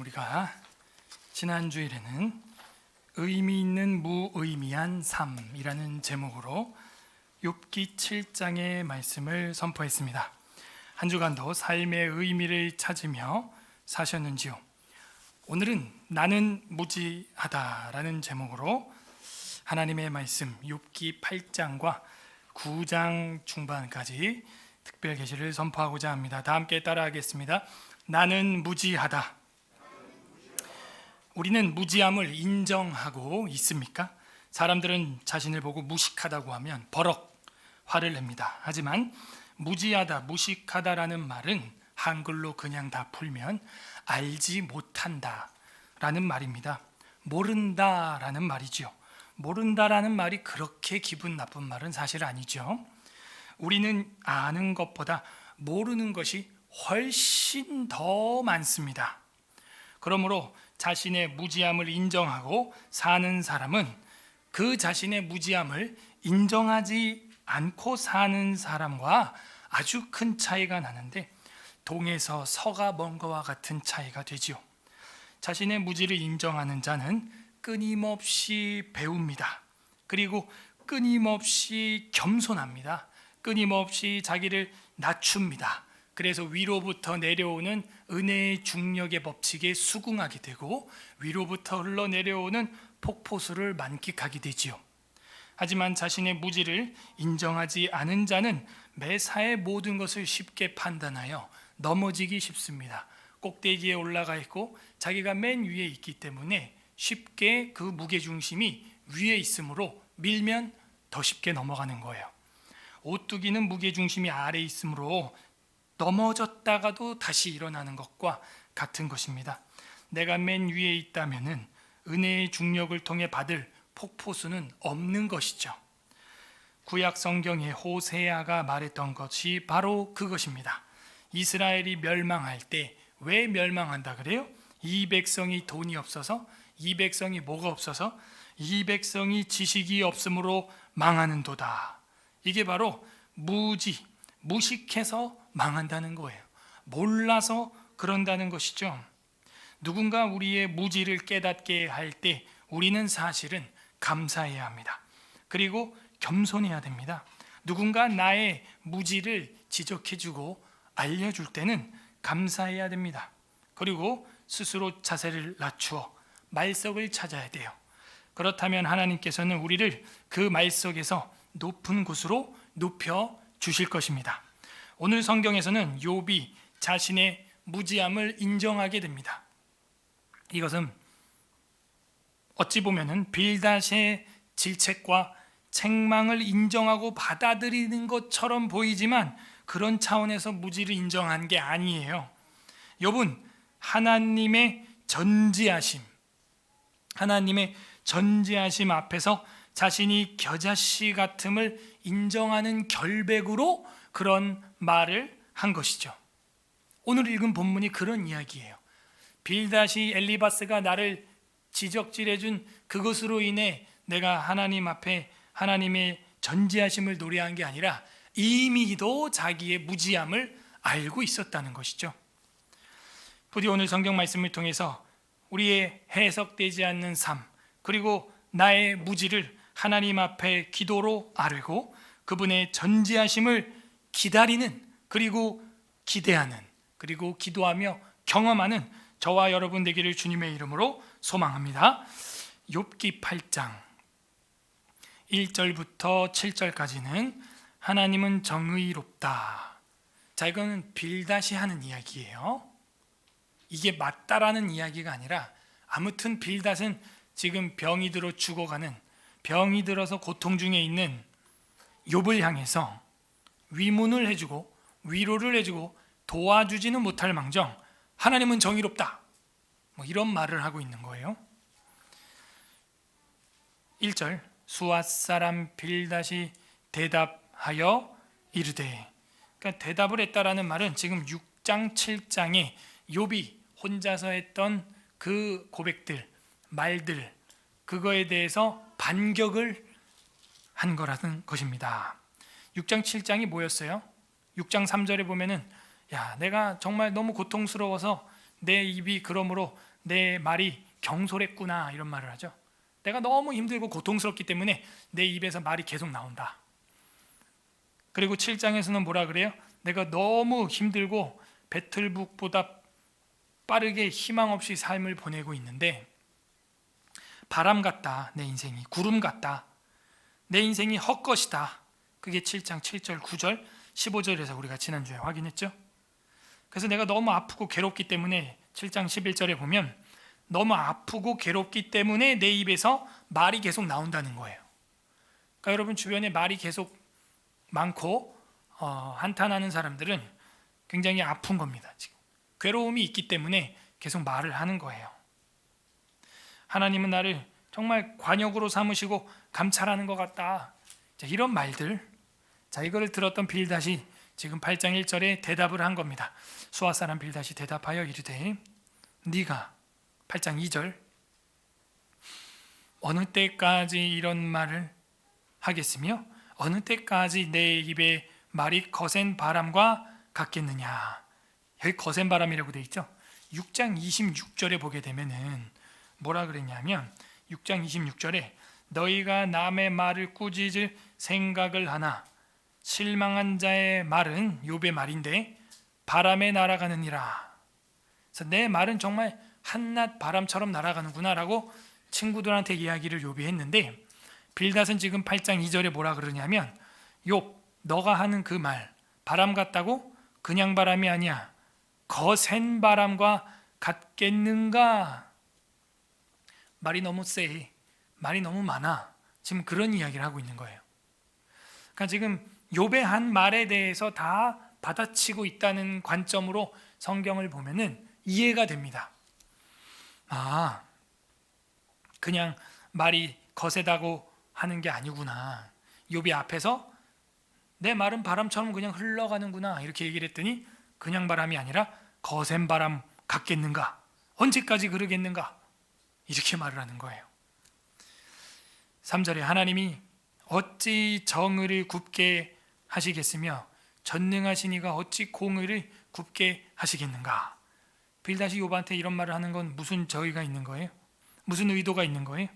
우리가 지난 주일에는 의미 있는 무의미한 삶이라는 제목으로 욥기 7장의 말씀을 선포했습니다. 한 주간도 삶의 의미를 찾으며 사셨는지요? 오늘은 나는 무지하다라는 제목으로 하나님의 말씀 욥기 8장과 9장 중반까지 특별 계시를 선포하고자 합니다. 다 함께 따라하겠습니다. 나는 무지하다. 우리는 무지함을 인정하고 있습니까? 사람들은 자신을 보고 무식하다고 하면 버럭 화를 냅니다. 하지만 무지하다, 무식하다라는 말은 한글로 그냥 다 풀면 알지 못한다라는 말입니다. 모른다라는 말이죠. 모른다라는 말이 그렇게 기분 나쁜 말은 사실 아니죠. 우리는 아는 것보다 모르는 것이 훨씬 더 많습니다. 그러므로 자신의 무지함을 인정하고 사는 사람은 그 자신의 무지함을 인정하지 않고 사는 사람과 아주 큰 차이가 나는데 동에서 서가 먼 것과 같은 차이가 되지요. 자신의 무지를 인정하는 자는 끊임없이 배웁니다. 그리고 끊임없이 겸손합니다. 끊임없이 자기를 낮춥니다. 그래서 위로부터 내려오는 은혜의 중력의 법칙에 수긍하게 되고 위로부터 흘러내려오는 폭포수를 만끽하게 되지요. 하지만 자신의 무지를 인정하지 않은 자는 매사의 모든 것을 쉽게 판단하여 넘어지기 쉽습니다. 꼭대기에 올라가 있고 자기가 맨 위에 있기 때문에 쉽게 그 무게중심이 위에 있으므로 밀면 더 쉽게 넘어가는 거예요. 오뚜기는 무게중심이 아래에 있으므로 넘어졌다가도 다시 일어나는 것과 같은 것입니다. 내가 맨 위에 있다면은 은혜의 중력을 통해 받을 폭포수는 없는 것이죠. 구약 성경에 호세아가 말했던 것이 바로 그것입니다. 이스라엘이 멸망할 때 왜 멸망한다 그래요? 이 백성이 돈이 없어서, 이 백성이 뭐가 없어서, 이 백성이 지식이 없으므로 망하는도다. 이게 바로 무식해서 망한다는 거예요. 몰라서 그런다는 것이죠. 누군가 우리의 무지를 깨닫게 할 때 우리는 사실은 감사해야 합니다. 그리고 겸손해야 됩니다. 누군가 나의 무지를 지적해주고 알려줄 때는 감사해야 됩니다. 그리고 스스로 자세를 낮추어 말석을 찾아야 돼요. 그렇다면 하나님께서는 우리를 그 말석에서 높은 곳으로 높여 주실 것입니다. 오늘 성경에서는 욥이 자신의 무지함을 인정하게 됩니다. 이것은 어찌 보면은 빌닷의 질책과 책망을 인정하고 받아들이는 것처럼 보이지만 그런 차원에서 무지를 인정한 게 아니에요. 욥은 하나님의 전지하심 앞에서 자신이 겨자씨 같음을 인정하는 결백으로 그런 말을 한 것이죠. 오늘 읽은 본문이 그런 이야기예요. 빌닷이 엘리바스가 나를 지적질해준 그것으로 인해 내가 하나님 앞에 하나님의 전지하심을 노래한 게 아니라 이미도 자기의 무지함을 알고 있었다는 것이죠. 부디 오늘 성경 말씀을 통해서 우리의 해석되지 않는 삶 그리고 나의 무지를 하나님 앞에 기도로 아뢰고 그분의 전지하심을 기다리는 그리고 기대하는 그리고 기도하며 경험하는 저와 여러분 되기를 주님의 이름으로 소망합니다. 욥기 8장 1절부터 7절까지는 하나님은 정의롭다. 자, 이거는 빌닷이 하는 이야기예요. 이게 맞다라는 이야기가 아니라 아무튼 빌닷은 지금 병이 들어 죽어가는 병이 들어서 고통 중에 있는 욥을 향해서 위문을 해주고 위로를 해주고 도와주지는 못할 망정 하나님은 정의롭다 이런 말을 하고 있는 거예요. 1절 수앗 사람 빌닷이 대답하여 이르되, 그러니까 대답을 했다라는 말은 지금 6장 7장에 욥이 혼자서 했던 그 고백들 말들 그거에 대해서 반격을 한 거라는 것입니다. 6장 7장이 뭐였어요? 6장 3절에 보면은 야 내가 정말 너무 고통스러워서 내 입이 그러므로 내 말이 경솔했구나 이런 말을 하죠. 내가 너무 힘들고 고통스럽기 때문에 내 입에서 말이 계속 나온다. 그리고 7장에서는 뭐라 그래요? 내가 너무 힘들고 배틀북보다 빠르게 희망 없이 삶을 보내고 있는데 바람 같다. 내 인생이 구름 같다. 내 인생이 헛것이다. 그게 7장 7절 9절 15절에서 우리가 지난주에 확인했죠. 그래서 내가 너무 아프고 괴롭기 때문에 7장 11절에 보면 너무 아프고 괴롭기 때문에 내 입에서 말이 계속 나온다는 거예요. 그러니까 여러분 주변에 말이 계속 많고 한탄하는 사람들은 굉장히 아픈 겁니다. 지금 괴로움이 있기 때문에 계속 말을 하는 거예요. 하나님은 나를 정말 관역으로 삼으시고 감찰하는 것 같다. 자, 이런 말들, 자 이거를 들었던 빌닷이 지금 8장 1절에 대답을 한 겁니다. 수아 사람 빌닷이 대답하여 이르되 네가 8장 2절 어느 때까지 이런 말을 하겠으며 어느 때까지 내 입에 말이 거센 바람과 같겠느냐. 여기 거센 바람이라고 되어 있죠. 6장 26절에 보게 되면은 뭐라 그랬냐면 6장 26절에 너희가 남의 말을 꾸짖을 생각을 하나 실망한 자의 말은 욥의 말인데 바람에 날아가느니라. 그래서 내 말은 정말 한낮 바람처럼 날아가는구나 라고 친구들한테 이야기를 욥이 했는데 빌닷은 지금 8장 2절에 뭐라 그러냐면 욥 너가 하는 그 말 바람 같다고? 그냥 바람이 아니야. 거센 바람과 같겠는가? 말이 너무 세. 말이 너무 많아. 지금 그런 이야기를 하고 있는 거예요. 그러니까 지금 욥의 한 말에 대해서 다 받아치고 있다는 관점으로 성경을 보면은 이해가 됩니다. 아, 그냥 말이 거세다고 하는 게 아니구나. 욥이 앞에서 내 말은 바람처럼 그냥 흘러가는구나 이렇게 얘기를 했더니 그냥 바람이 아니라 거센 바람 같겠는가? 언제까지 그러겠는가? 이렇게 말을 하는 거예요. 3절에 하나님이 어찌 정의를 굽게 하시겠으며 전능하신 이가 어찌 공의를 굽게 하시겠는가? 빌닷이 욥한테 이런 말을 하는 건 무슨 저의가 있는 거예요? 무슨 의도가 있는 거예요?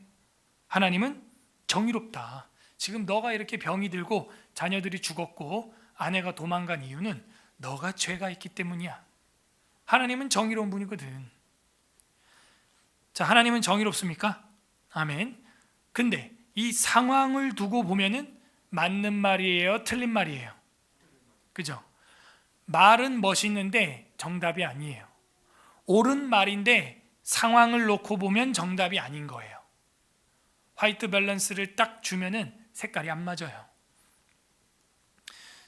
하나님은 정의롭다. 지금 너가 이렇게 병이 들고 자녀들이 죽었고 아내가 도망간 이유는 너가 죄가 있기 때문이야. 하나님은 정의로운 분이거든. 자, 하나님은 정의롭습니까? 아멘. 근데 이 상황을 두고 보면은 맞는 말이에요, 틀린 말이에요? 그죠? 말은 멋있는데 정답이 아니에요. 옳은 말인데 상황을 놓고 보면 정답이 아닌 거예요. 화이트 밸런스를 딱 주면은 색깔이 안 맞아요.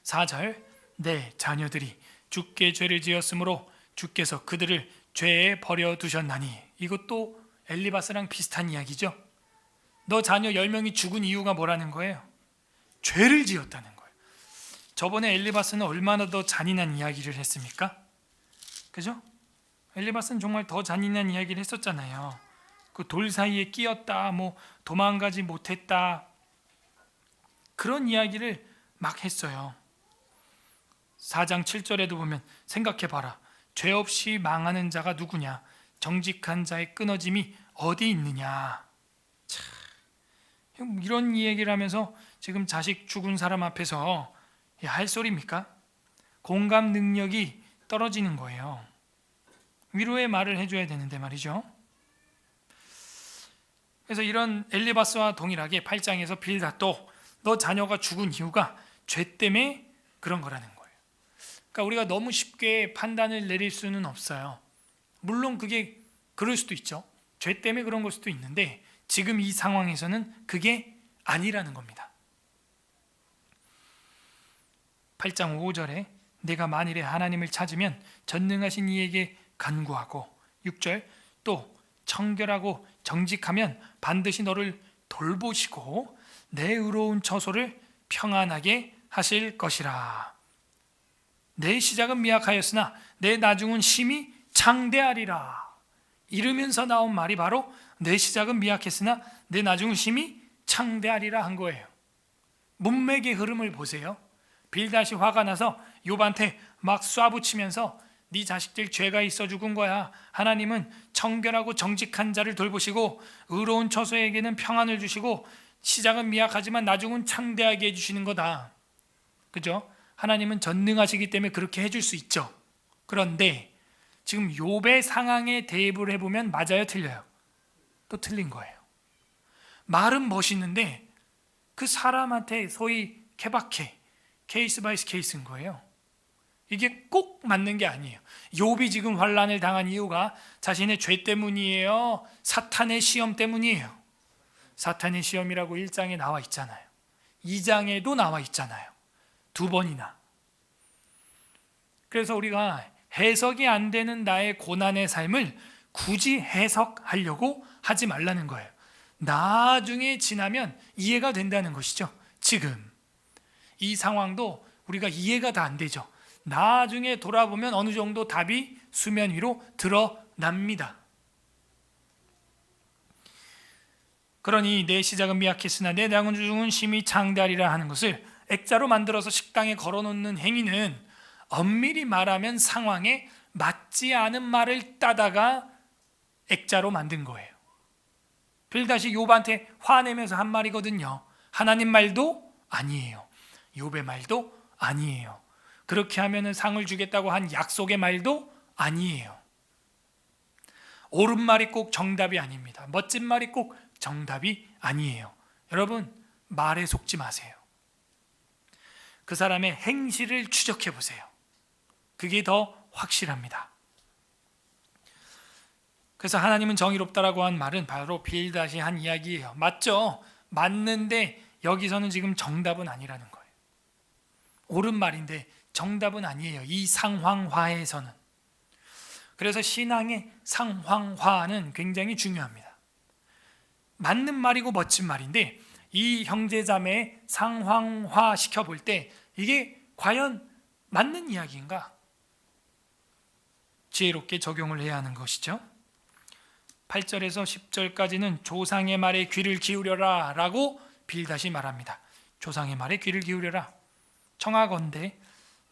4절 내 자녀들이 주께 죄를 지었으므로 주께서 그들을 죄에 버려두셨나니. 이것도 엘리바스랑 비슷한 이야기죠. 너 자녀 10명이 죽은 이유가 뭐라는 거예요? 죄를 지었다는 거예요. 저번에 엘리바스는 얼마나 더 잔인한 이야기를 했습니까? 그죠? 엘리바스는 정말 더 잔인한 이야기를 했었잖아요. 그 돌 사이에 끼었다, 뭐 도망가지 못했다, 그런 이야기를 막 했어요. 4장 7절에도 보면 생각해봐라. 죄 없이 망하는 자가 누구냐? 정직한 자의 끊어짐이 어디 있느냐? 참, 이런 얘기를 하면서 지금 자식 죽은 사람 앞에서 할 소리입니까? 공감 능력이 떨어지는 거예요. 위로의 말을 해줘야 되는데 말이죠. 그래서 이런 엘리바스와 동일하게 8장에서 빌닷도 너 자녀가 죽은 이유가 죄 때문에 그런 거라는 거예요. 그러니까 우리가 너무 쉽게 판단을 내릴 수는 없어요. 물론 그게 그럴 수도 있죠. 죄 때문에 그런 걸 수도 있는데 지금 이 상황에서는 그게 아니라는 겁니다. 8장 5절에 내가 만일에 하나님을 찾으면 전능하신 이에게 간구하고 6절 또 청결하고 정직하면 반드시 너를 돌보시고 내 의로운 처소를 평안하게 하실 것이라. 내 시작은 미약하였으나 내 나중은 심히 창대하리라. 이러면서 나온 말이 바로 내 시작은 미약했으나 내 나중은 심히 창대하리라 한 거예요. 문맥의 흐름을 보세요. 빌닷이 화가 나서 욥한테 막 쏴붙이면서 네 자식들 죄가 있어 죽은 거야. 하나님은 청결하고 정직한 자를 돌보시고 의로운 처소에게는 평안을 주시고 시작은 미약하지만 나중은 창대하게 해주시는 거다. 그죠? 하나님은 전능하시기 때문에 그렇게 해줄 수 있죠. 그런데 지금 욥의 상황에 대입을 해보면 맞아요, 틀려요? 또 틀린 거예요. 말은 멋있는데 그 사람한테 소위 케바케, 케이스 바이 케이스인 거예요. 이게 꼭 맞는 게 아니에요. 욥이 지금 환난을 당한 이유가 자신의 죄 때문이에요? 사탄의 시험 때문이에요? 사탄의 시험이라고 1장에 나와 있잖아요. 2장에도 나와 있잖아요. 2번이나. 그래서 우리가 해석이 안 되는 나의 고난의 삶을 굳이 해석하려고 하지 말라는 거예요. 나중에 지나면 이해가 된다는 것이죠. 지금 이 상황도 우리가 이해가 다 안 되죠. 나중에 돌아보면 어느 정도 답이 수면 위로 드러납니다. 그러니 내 시작은 미약했으나 내 나중은 심히 창대하리라 하는 것을 액자로 만들어서 식당에 걸어놓는 행위는 엄밀히 말하면 상황에 맞지 않은 말을 따다가 액자로 만든 거예요. 빌닷이 욥한테 화내면서 한 말이거든요. 하나님 말도 아니에요. 욥의 말도 아니에요. 그렇게 하면 상을 주겠다고 한 약속의 말도 아니에요. 옳은 말이 꼭 정답이 아닙니다. 멋진 말이 꼭 정답이 아니에요. 여러분, 말에 속지 마세요. 그 사람의 행실을 추적해 보세요. 그게 더 확실합니다. 그래서 하나님은 정의롭다라고 한 말은 바로 빌닷이 한 이야기예요. 맞죠? 맞는데 여기서는 지금 정답은 아니라는 거예요. 옳은 말인데 정답은 아니에요. 이 상황화에서는. 그래서 신앙의 상황화는 굉장히 중요합니다. 맞는 말이고 멋진 말인데 이 형제자매의 상황화 시켜볼 때 이게 과연 맞는 이야기인가? 지혜롭게 적용을 해야 하는 것이죠. 8절에서 10절까지는 조상의 말에 귀를 기울여라 라고 빌닷이 말합니다. 조상의 말에 귀를 기울여라. 청하건대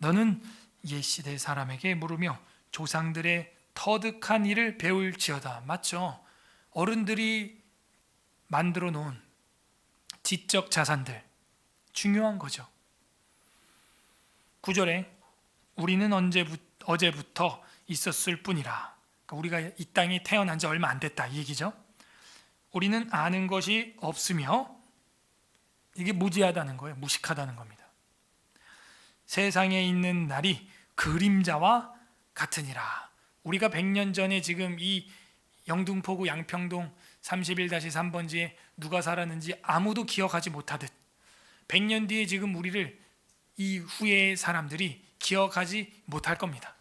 너는 옛시대 사람에게 물으며 조상들의 터득한 일을 배울지어다. 맞죠? 어른들이 만들어 놓은 지적 자산들 중요한 거죠. 9절에 우리는 어제부터 있었을 뿐이라. 그러니까 우리가 이 땅에 태어난 지 얼마 안 됐다 이 얘기죠. 우리는 아는 것이 없으며 이게 무지하다는 거예요. 무식하다는 겁니다. 세상에 있는 날이 그림자와 같으니라. 우리가 100년 전에 지금 이 영등포구 양평동 31-3번지에 누가 살았는지 아무도 기억하지 못하듯 100년 뒤에 지금 우리를 이 후의 사람들이 기억하지 못할 겁니다.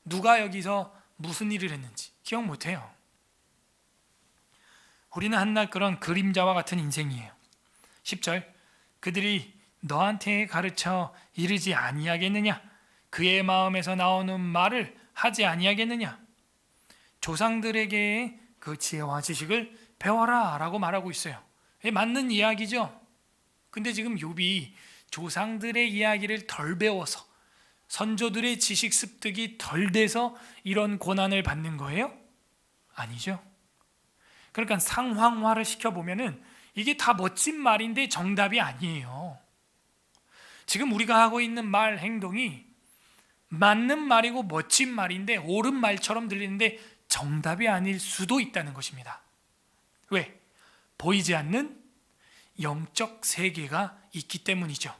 누가 여기서 무슨 일을 했는지 기억 못해요. 우리는 한낱 그런 그림자와 같은 인생이에요. 10절 그들이 너한테 가르쳐 이르지 아니하겠느냐? 그의 마음에서 나오는 말을 하지 아니하겠느냐? 조상들에게 그 지혜와 지식을 배워라 라고 말하고 있어요. 맞는 이야기죠. 근데 지금 욥이 조상들의 이야기를 덜 배워서 선조들의 지식 습득이 덜 돼서 이런 고난을 받는 거예요? 아니죠. 그러니까 상황화를 시켜보면은 이게 다 멋진 말인데 정답이 아니에요. 지금 우리가 하고 있는 말, 행동이 맞는 말이고 멋진 말인데 옳은 말처럼 들리는데 정답이 아닐 수도 있다는 것입니다. 왜? 보이지 않는 영적 세계가 있기 때문이죠.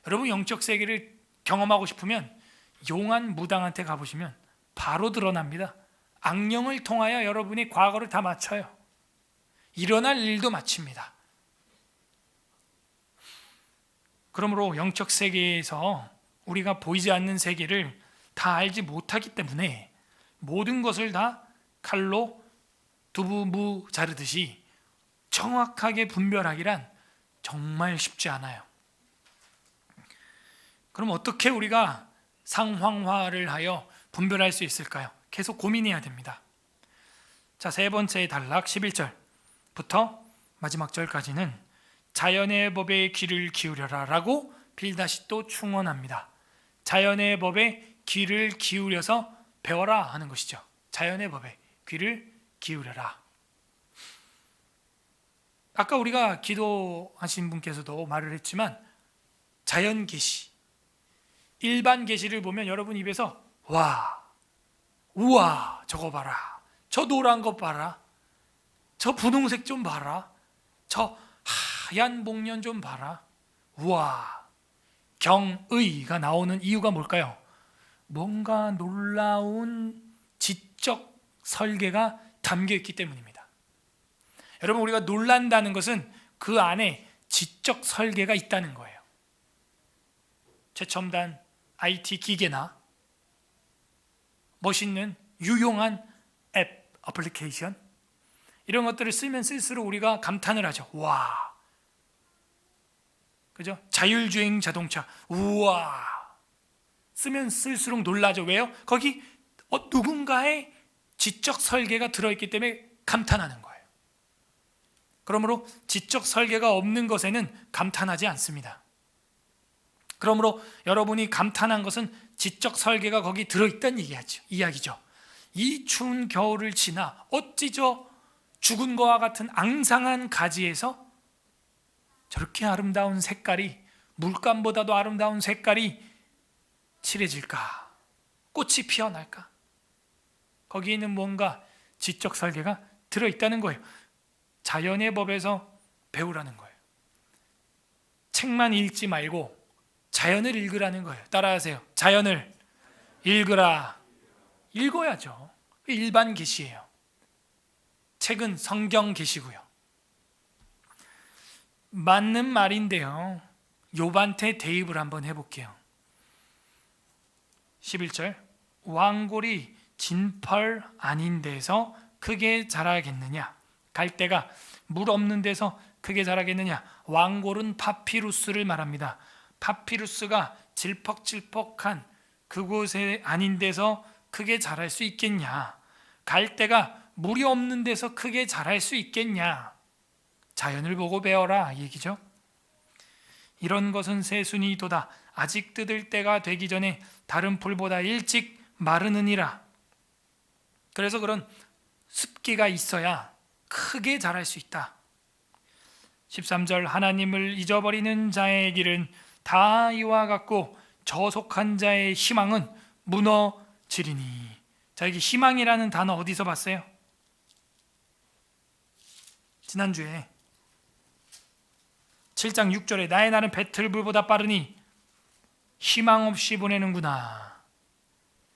여러분 영적 세계를 경험하고 싶으면 용한 무당한테 가보시면 바로 드러납니다. 악령을 통하여 여러분의 과거를 다 맞춰요. 일어날 일도 맞춥니다. 그러므로 영적 세계에서 우리가 보이지 않는 세계를 다 알지 못하기 때문에 모든 것을 다 칼로 두부무 자르듯이 정확하게 분별하기란 정말 쉽지 않아요. 그럼 어떻게 우리가 상황화를 하여 분별할 수 있을까요? 계속 고민해야 됩니다. 자, 세 번째 단락 11절부터 마지막 절까지는 자연의 법에 귀를 기울여라 라고 빌닷이 또 충언합니다. 자연의 법에 귀를 기울여서 배워라 하는 것이죠. 자연의 법에 귀를 기울여라. 아까 우리가 기도하신 분께서도 말을 했지만 자연 계시, 일반 계시를 보면 여러분 입에서 와, 우와, 저거 봐라, 저 노란 것 봐라, 저 분홍색 좀 봐라, 저 하얀 목련 좀 봐라, 우와, 경의가 나오는 이유가 뭘까요? 뭔가 놀라운 지적 설계가 담겨 있기 때문입니다. 여러분, 우리가 놀란다는 것은 그 안에 지적 설계가 있다는 거예요. 최첨단 IT 기계나 멋있는 유용한 앱, 어플리케이션, 이런 것들을 쓰면 쓸수록 우리가 감탄을 하죠. 와, 그죠? 자율주행 자동차, 우와, 쓰면 쓸수록 놀라죠. 왜요? 거기 누군가의 지적 설계가 들어있기 때문에 감탄하는 거예요. 그러므로 지적 설계가 없는 것에는 감탄하지 않습니다. 그러므로 여러분이 감탄한 것은 지적 설계가 거기 들어있다는 이야기죠. 이 추운 겨울을 지나 어찌 저 죽은 것과 같은 앙상한 가지에서 저렇게 아름다운 색깔이, 물감보다도 아름다운 색깔이 칠해질까? 꽃이 피어날까? 거기에는 뭔가 지적 설계가 들어있다는 거예요. 자연의 법에서 배우라는 거예요. 책만 읽지 말고 자연을 읽으라는 거예요. 따라하세요. 자연을 읽으라. 읽어야죠. 일반 계시예요. 책은 성경 계시고요. 맞는 말인데요, 욥한테 대입을 한번 해볼게요. 11절, 왕골이 진펄 아닌 데서 크게 자라겠느냐? 갈대가 물 없는 데서 크게 자라겠느냐? 왕골은 파피루스를 말합니다. 파피루스가 질퍽질퍽한 그곳에 아닌 데서 크게 자랄 수 있겠냐? 갈대가 물이 없는 데서 크게 자랄 수 있겠냐? 자연을 보고 배워라 얘기죠. 이런 것은 새순이도다. 아직 뜯을 때가 되기 전에 다른 풀보다 일찍 마르느니라. 그래서 그런 습기가 있어야 크게 자랄 수 있다. 13절, 하나님을 잊어버리는 자의 길은 다 이와 같고 저속한 자의 희망은 무너지리니. 자, 여기 희망이라는 단어 어디서 봤어요? 지난주에 7장 6절에 나의 날은 배틀불보다 빠르니 희망 없이 보내는구나.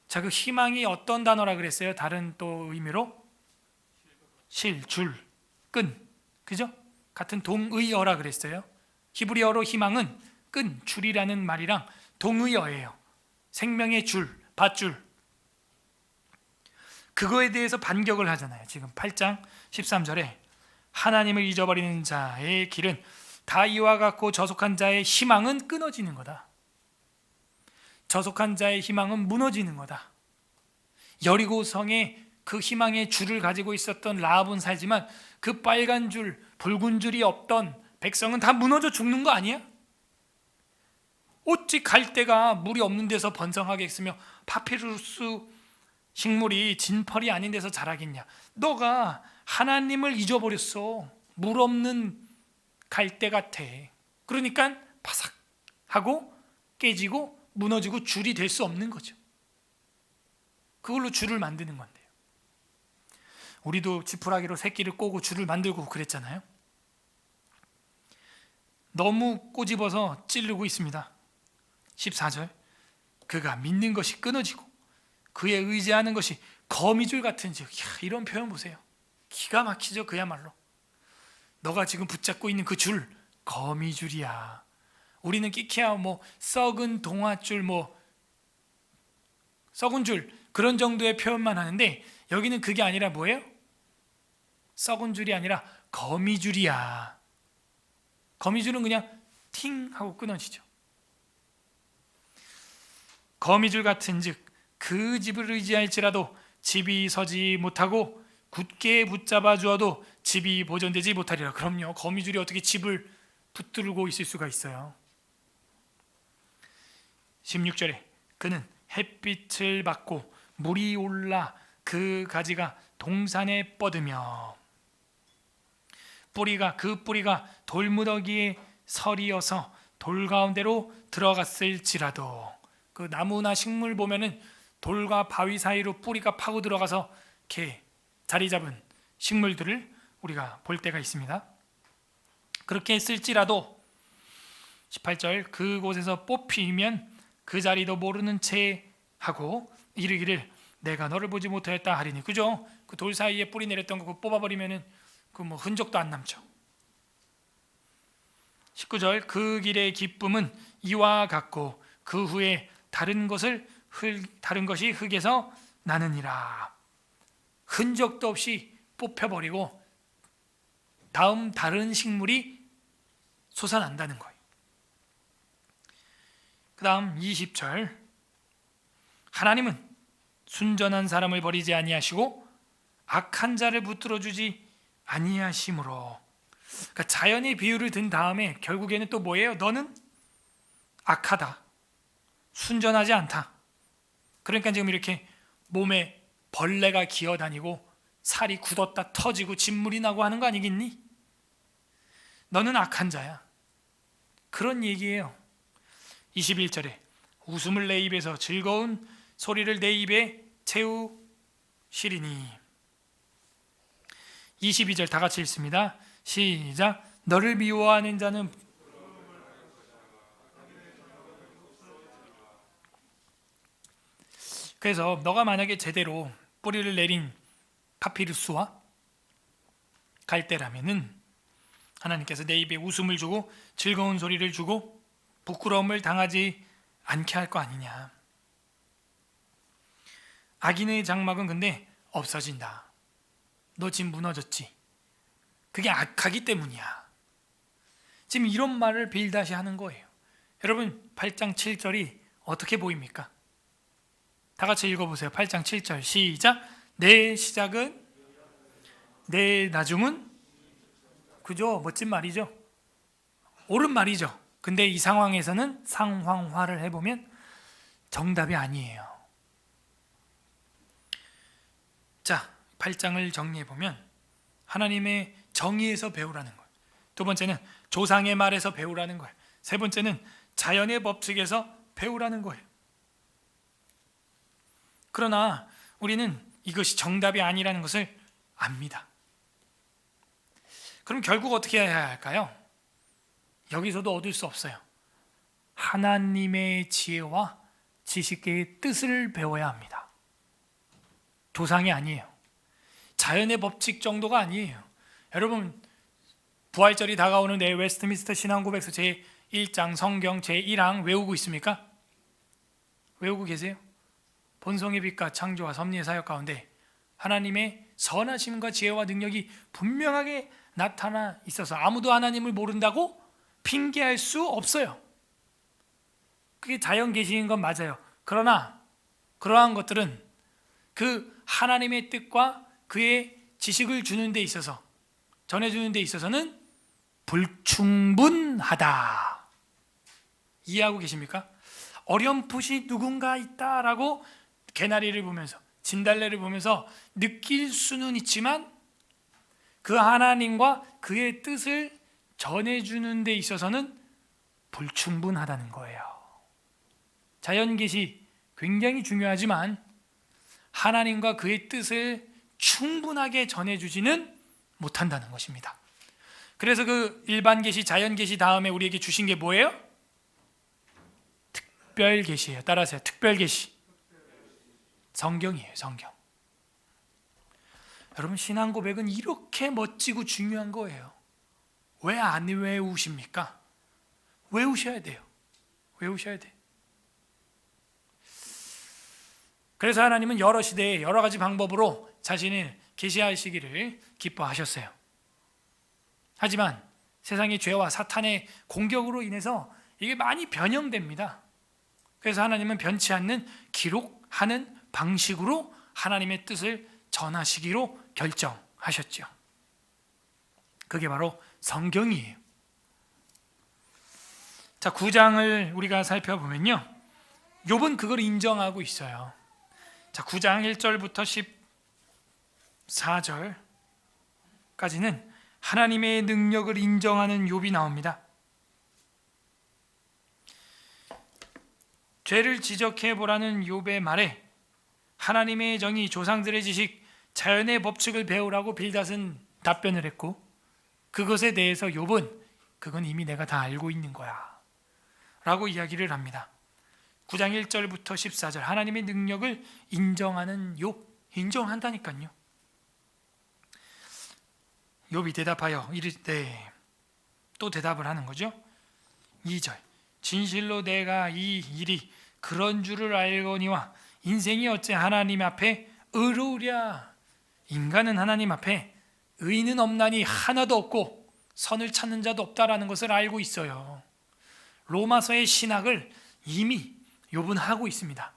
자, 그 희망이 어떤 단어라 그랬어요? 다른 또 의미로 실, 줄, 끈, 그죠? 같은 동의어라 그랬어요. 히브리어로 희망은 끈, 줄이라는 말이랑 동의어예요. 생명의 줄, 밧줄. 그거에 대해서 반격을 하잖아요. 지금 8장 13절에 하나님을 잊어버리는 자의 길은 다 이와 같고 저속한 자의 희망은 끊어지는 거다. 저속한 자의 희망은 무너지는 거다. 여리고 성에 그 희망의 줄을 가지고 있었던 라합은 살지만 그 빨간 줄, 붉은 줄이 없던 백성은 다 무너져 죽는 거 아니야? 어찌 갈대가 물이 없는 데서 번성하겠으며 파피루스 식물이 진펄이 아닌 데서 자라겠냐? 너가 하나님을 잊어버렸어. 물 없는 갈대 같아. 그러니까 바삭하고 깨지고 무너지고 줄이 될 수 없는 거죠. 그걸로 줄을 만드는 건데요. 우리도 지푸라기로 새끼를 꼬고 줄을 만들고 그랬잖아요. 너무 꼬집어서 찌르고 있습니다. 14절, 그가 믿는 것이 끊어지고 그의 의지하는 것이 거미줄 같은즉. 이런 표현 보세요. 기가 막히죠. 그야말로 너가 지금 붙잡고 있는 그 줄, 거미줄이야. 우리는 끼케야 썩은 동아줄, 썩은 줄, 그런 정도의 표현만 하는데 여기는 그게 아니라 뭐예요? 썩은 줄이 아니라 거미줄이야. 거미줄은 그냥 팅 하고 끊어지죠. 거미줄 같은즉 그 집을 의지할지라도 집이 서지 못하고 굳게 붙잡아 주어도 집이 보존되지 못하리라. 그럼요. 거미줄이 어떻게 집을 붙들고 있을 수가 있어요. 16절에 그는 햇빛을 받고 물이 올라 그 가지가 동산에 뻗으며 그 뿌리가 돌무더기에 설이어서 돌 가운데로 들어갔을지라도, 그 나무나 식물 보면은 돌과 바위 사이로 뿌리가 파고 들어가서 이렇게 자리 잡은 식물들을 우리가 볼 때가 있습니다. 그렇게 했을지라도 18절 그곳에서 뽑히면 그 자리도 모르는 채 하고 이르기를 내가 너를 보지 못하였다 하리니. 그죠? 그 돌 사이에 뿌리 내렸던 거 뽑아버리면은 그 뭐 흔적도 안 남죠. 19절 그 길의 기쁨은 이와 같고 그 후에 다른 것이 흙에서 나느니라. 흔적도 없이 뽑혀버리고 다음 다른 식물이 솟아난다는 거예요. 그 다음 20절 하나님은 순전한 사람을 버리지 아니하시고 악한 자를 붙들어 주지 아니하심으로. 그러니까 자연의 비유를 든 다음에 결국에는 또 뭐예요? 너는 악하다, 순전하지 않다. 그러니까 지금 이렇게 몸에 벌레가 기어다니고 살이 굳었다 터지고 진물이 나고 하는 거 아니겠니? 너는 악한 자야. 그런 얘기예요. 21절에 웃음을 내 입에서 즐거운 소리를 내 입에 채우시리니. 22절 다 같이 읽습니다. 시작. 너를 미워하는 자는 그래서 너가 만약에 제대로 뿌리를 내린 파피루스와 갈대라면은 하나님께서 내 입에 웃음을 주고 즐거운 소리를 주고 부끄러움을 당하지 않게 할 거 아니냐. 악인의 장막은 근데 없어진다. 너 지금 무너졌지. 그게 악하기 때문이야. 지금 이런 말을 빌다시 하는 거예요. 여러분 8장 7절이 어떻게 보입니까? 다 같이 읽어보세요. 8장 7절 시작. 내 시작은 내 나중은, 그죠? 멋진 말이죠. 옳은 말이죠. 근데 이 상황에서는 상황화를 해보면 정답이 아니에요. 자, 8장을 정리해보면 하나님의 정의에서 배우라는 거예요. 두 번째는 조상의 말에서 배우라는 거예요. 세 번째는 자연의 법칙에서 배우라는 거예요. 그러나 우리는 이것이 정답이 아니라는 것을 압니다. 그럼 결국 어떻게 해야 할까요? 여기서도 얻을 수 없어요. 하나님의 지혜와 지식의 뜻을 배워야 합니다. 조상이 아니에요. 자연의 법칙 정도가 아니에요. 여러분 부활절이 다가오는데 웨스트민스터 신앙고백서 제1장 성경 제1항 외우고 있습니까? 외우고 계세요? 본성의 빛과 창조와 섭리의 사역 가운데 하나님의 선하심과 지혜와 능력이 분명하게 나타나 있어서 아무도 하나님을 모른다고 핑계할 수 없어요. 그게 자연 계시인 건 맞아요. 그러나 그러한 것들은 그 하나님의 뜻과 그의 지식을 주는 데 있어서, 전해주는 데 있어서는 불충분하다. 이해하고 계십니까? 어렴풋이 누군가 있다라고 개나리를 보면서, 진달래를 보면서 느낄 수는 있지만 그 하나님과 그의 뜻을 전해주는 데 있어서는 불충분하다는 거예요. 자연 계시 굉장히 중요하지만 하나님과 그의 뜻을 충분하게 전해주지는 못한다는 것입니다. 그래서 그 일반 계시, 자연 계시 다음에 우리에게 주신 게 뭐예요? 특별 계시예요. 따라하세요. 특별 계시. 성경이에요. 성경. 여러분 신앙 고백은 이렇게 멋지고 중요한 거예요. 왜 안 외우십니까? 외우셔야 돼요. 외우셔야 돼요. 그래서 하나님은 여러 시대에 여러 가지 방법으로 자신을 계시하시기를 기뻐하셨어요. 하지만 세상의 죄와 사탄의 공격으로 인해서 이게 많이 변형됩니다. 그래서 하나님은 변치 않는 기록하는 방식으로 하나님의 뜻을 전하시기로 결정하셨죠. 그게 바로 성경이에요. 자, 9장을 우리가 살펴보면요, 욥은 그걸 인정하고 있어요. 자, 9장 1절부터 14절까지는 하나님의 능력을 인정하는 욥이 나옵니다. 죄를 지적해 보라는 욥의 말에 하나님의 정의, 조상들의 지식, 자연의 법칙을 배우라고 빌닷은 답변을 했고, 그것에 대해서 욥은 그건 이미 내가 다 알고 있는 거야 라고 이야기를 합니다. 9장 1절부터 14절, 하나님의 능력을 인정하는 욥, 인정한다니까요. 욥이 대답하여 이르되, 또 대답을 하는 거죠. 2절, 진실로 내가 이 일이 그런 줄을 알거니와 인생이 어째 하나님 앞에 의로우랴. 인간은 하나님 앞에 의인은 없나니 하나도 없고 선을 찾는 자도 없다라는 것을 알고 있어요. 로마서의 신학을 이미 욥은 하고 있습니다.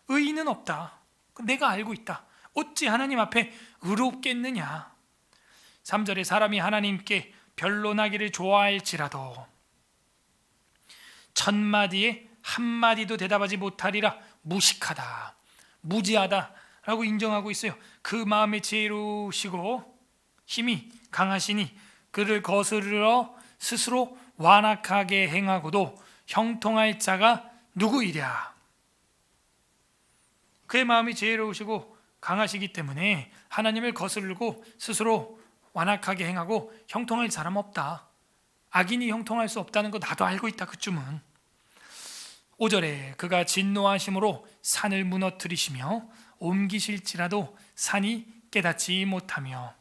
의인은 없다. 내가 알고 있다. 어찌 하나님 앞에 의롭겠느냐. 3절에 사람이 하나님께 변론하기를 좋아할지라도 1000마디에 한마디도 대답하지 못하리라. 무식하다, 무지하다 라고 인정하고 있어요. 그 마음에 지혜로우시고 힘이 강하시니 그를 거스르러 스스로 완악하게 행하고도 형통할 자가 누구이랴. 그의 마음이 지혜로우시고 강하시기 때문에 하나님을 거스르고 스스로 완악하게 행하고 형통할 사람 없다. 악인이 형통할 수 없다는 거 나도 알고 있다. 그쯤은. 5절에 그가 진노하심으로 산을 무너뜨리시며 옮기실지라도 산이 깨닫지 못하며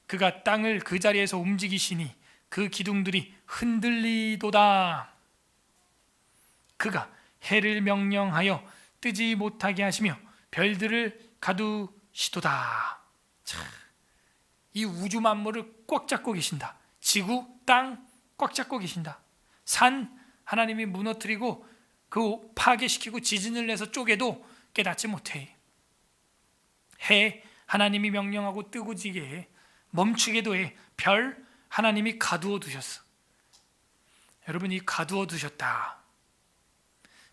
그가 땅을 그 자리에서 움직이시니 그 기둥들이 흔들리도다. 그가 해를 명령하여 뜨지 못하게 하시며 별들을 가두시도다. 자, 이 우주 만물을 꽉 잡고 계신다. 지구, 땅 꽉 잡고 계신다. 산 하나님이 무너뜨리고 그 파괴시키고 지진을 내서 쪼개도 깨닫지 못해. 해 하나님이 명령하고 뜨고 지게 해. 멈추게도 해. 별 하나님이 가두어 두셨어. 여러분, 이 가두어 두셨다,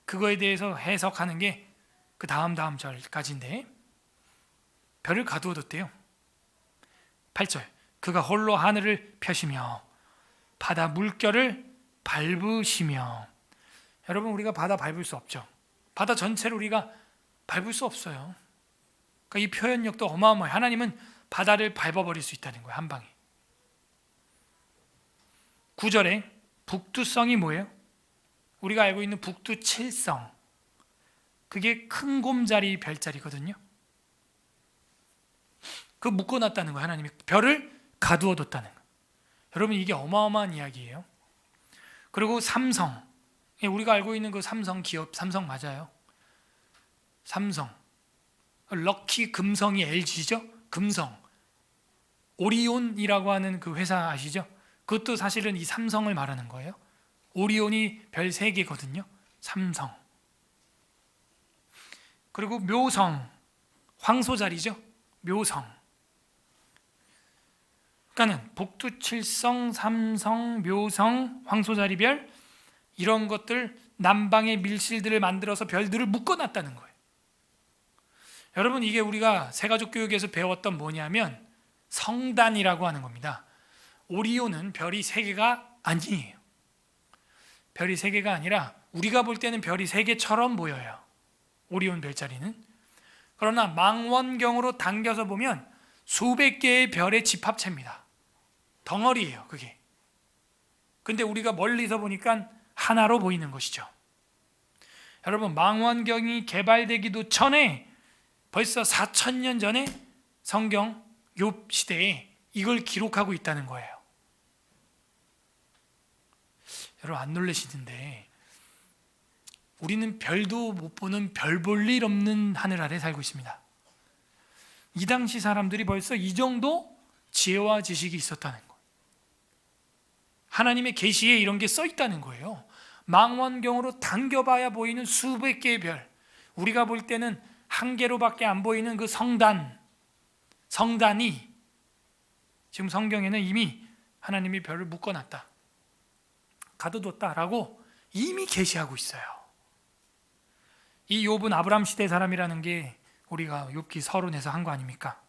그거에 대해서 해석하는 게 그 다음 절까지인데, 별을 가두어 뒀대요. 8절, 그가 홀로 하늘을 펴시며 바다 물결을 밟으시며. 여러분, 우리가 바다 밟을 수 없죠. 바다 전체를 우리가 밟을 수 없어요. 그러니까 이 표현력도 어마어마해요. 하나님은 바다를 밟아버릴 수 있다는 거예요, 한 방에. 9절에 북두성이 뭐예요? 우리가 알고 있는 북두칠성, 그게 큰 곰자리 별자리거든요. 그 묶어놨다는 거예요. 하나님이 별을 가두어뒀다는 거예요. 여러분, 이게 어마어마한 이야기예요. 그리고 삼성, 우리가 알고 있는 그 삼성 기업, 삼성 맞아요. 삼성, 럭키 금성이 LG죠. 금성, 오리온이라고 하는 그 회사 아시죠? 그것도 사실은 이 삼성을 말하는 거예요. 오리온이 별 3개거든요. 삼성. 그리고 묘성, 황소자리죠. 묘성. 그러니까는 북두칠성, 삼성, 묘성, 황소자리별, 이런 것들, 남방의 밀실들을 만들어서 별들을 묶어놨다는 거예요. 여러분, 이게 우리가 세가족 교육에서 배웠던 뭐냐면 성단이라고 하는 겁니다. 오리온은 별이 3개가 아니에요. 별이 3개가 아니라 우리가 볼 때는 별이 3개처럼 보여요, 오리온 별자리는. 그러나 망원경으로 당겨서 보면 수백 개의 별의 집합체입니다. 덩어리예요, 그게. 근데 우리가 멀리서 보니까 하나로 보이는 것이죠. 여러분, 망원경이 개발되기도 전에, 벌써 4000년 전에 성경 욥 시대에 이걸 기록하고 있다는 거예요. 여러분, 안 놀라시는데 우리는 별도 못 보는 별 볼 일 없는 하늘 아래 살고 있습니다. 이 당시 사람들이 벌써 이 정도 지혜와 지식이 있었다는 거예요. 하나님의 계시에 이런 게 써 있다는 거예요. 망원경으로 당겨봐야 보이는 수백 개의 별, 우리가 볼 때는 한 개로밖에 안 보이는 그 성단이 지금 성경에는 이미 하나님이 별을 묶어놨다, 가둬뒀다라고 이미 계시하고 있어요. 이 욥은 아브라함 시대 사람이라는 게 우리가 욥기 서론에서 한 거 아닙니까?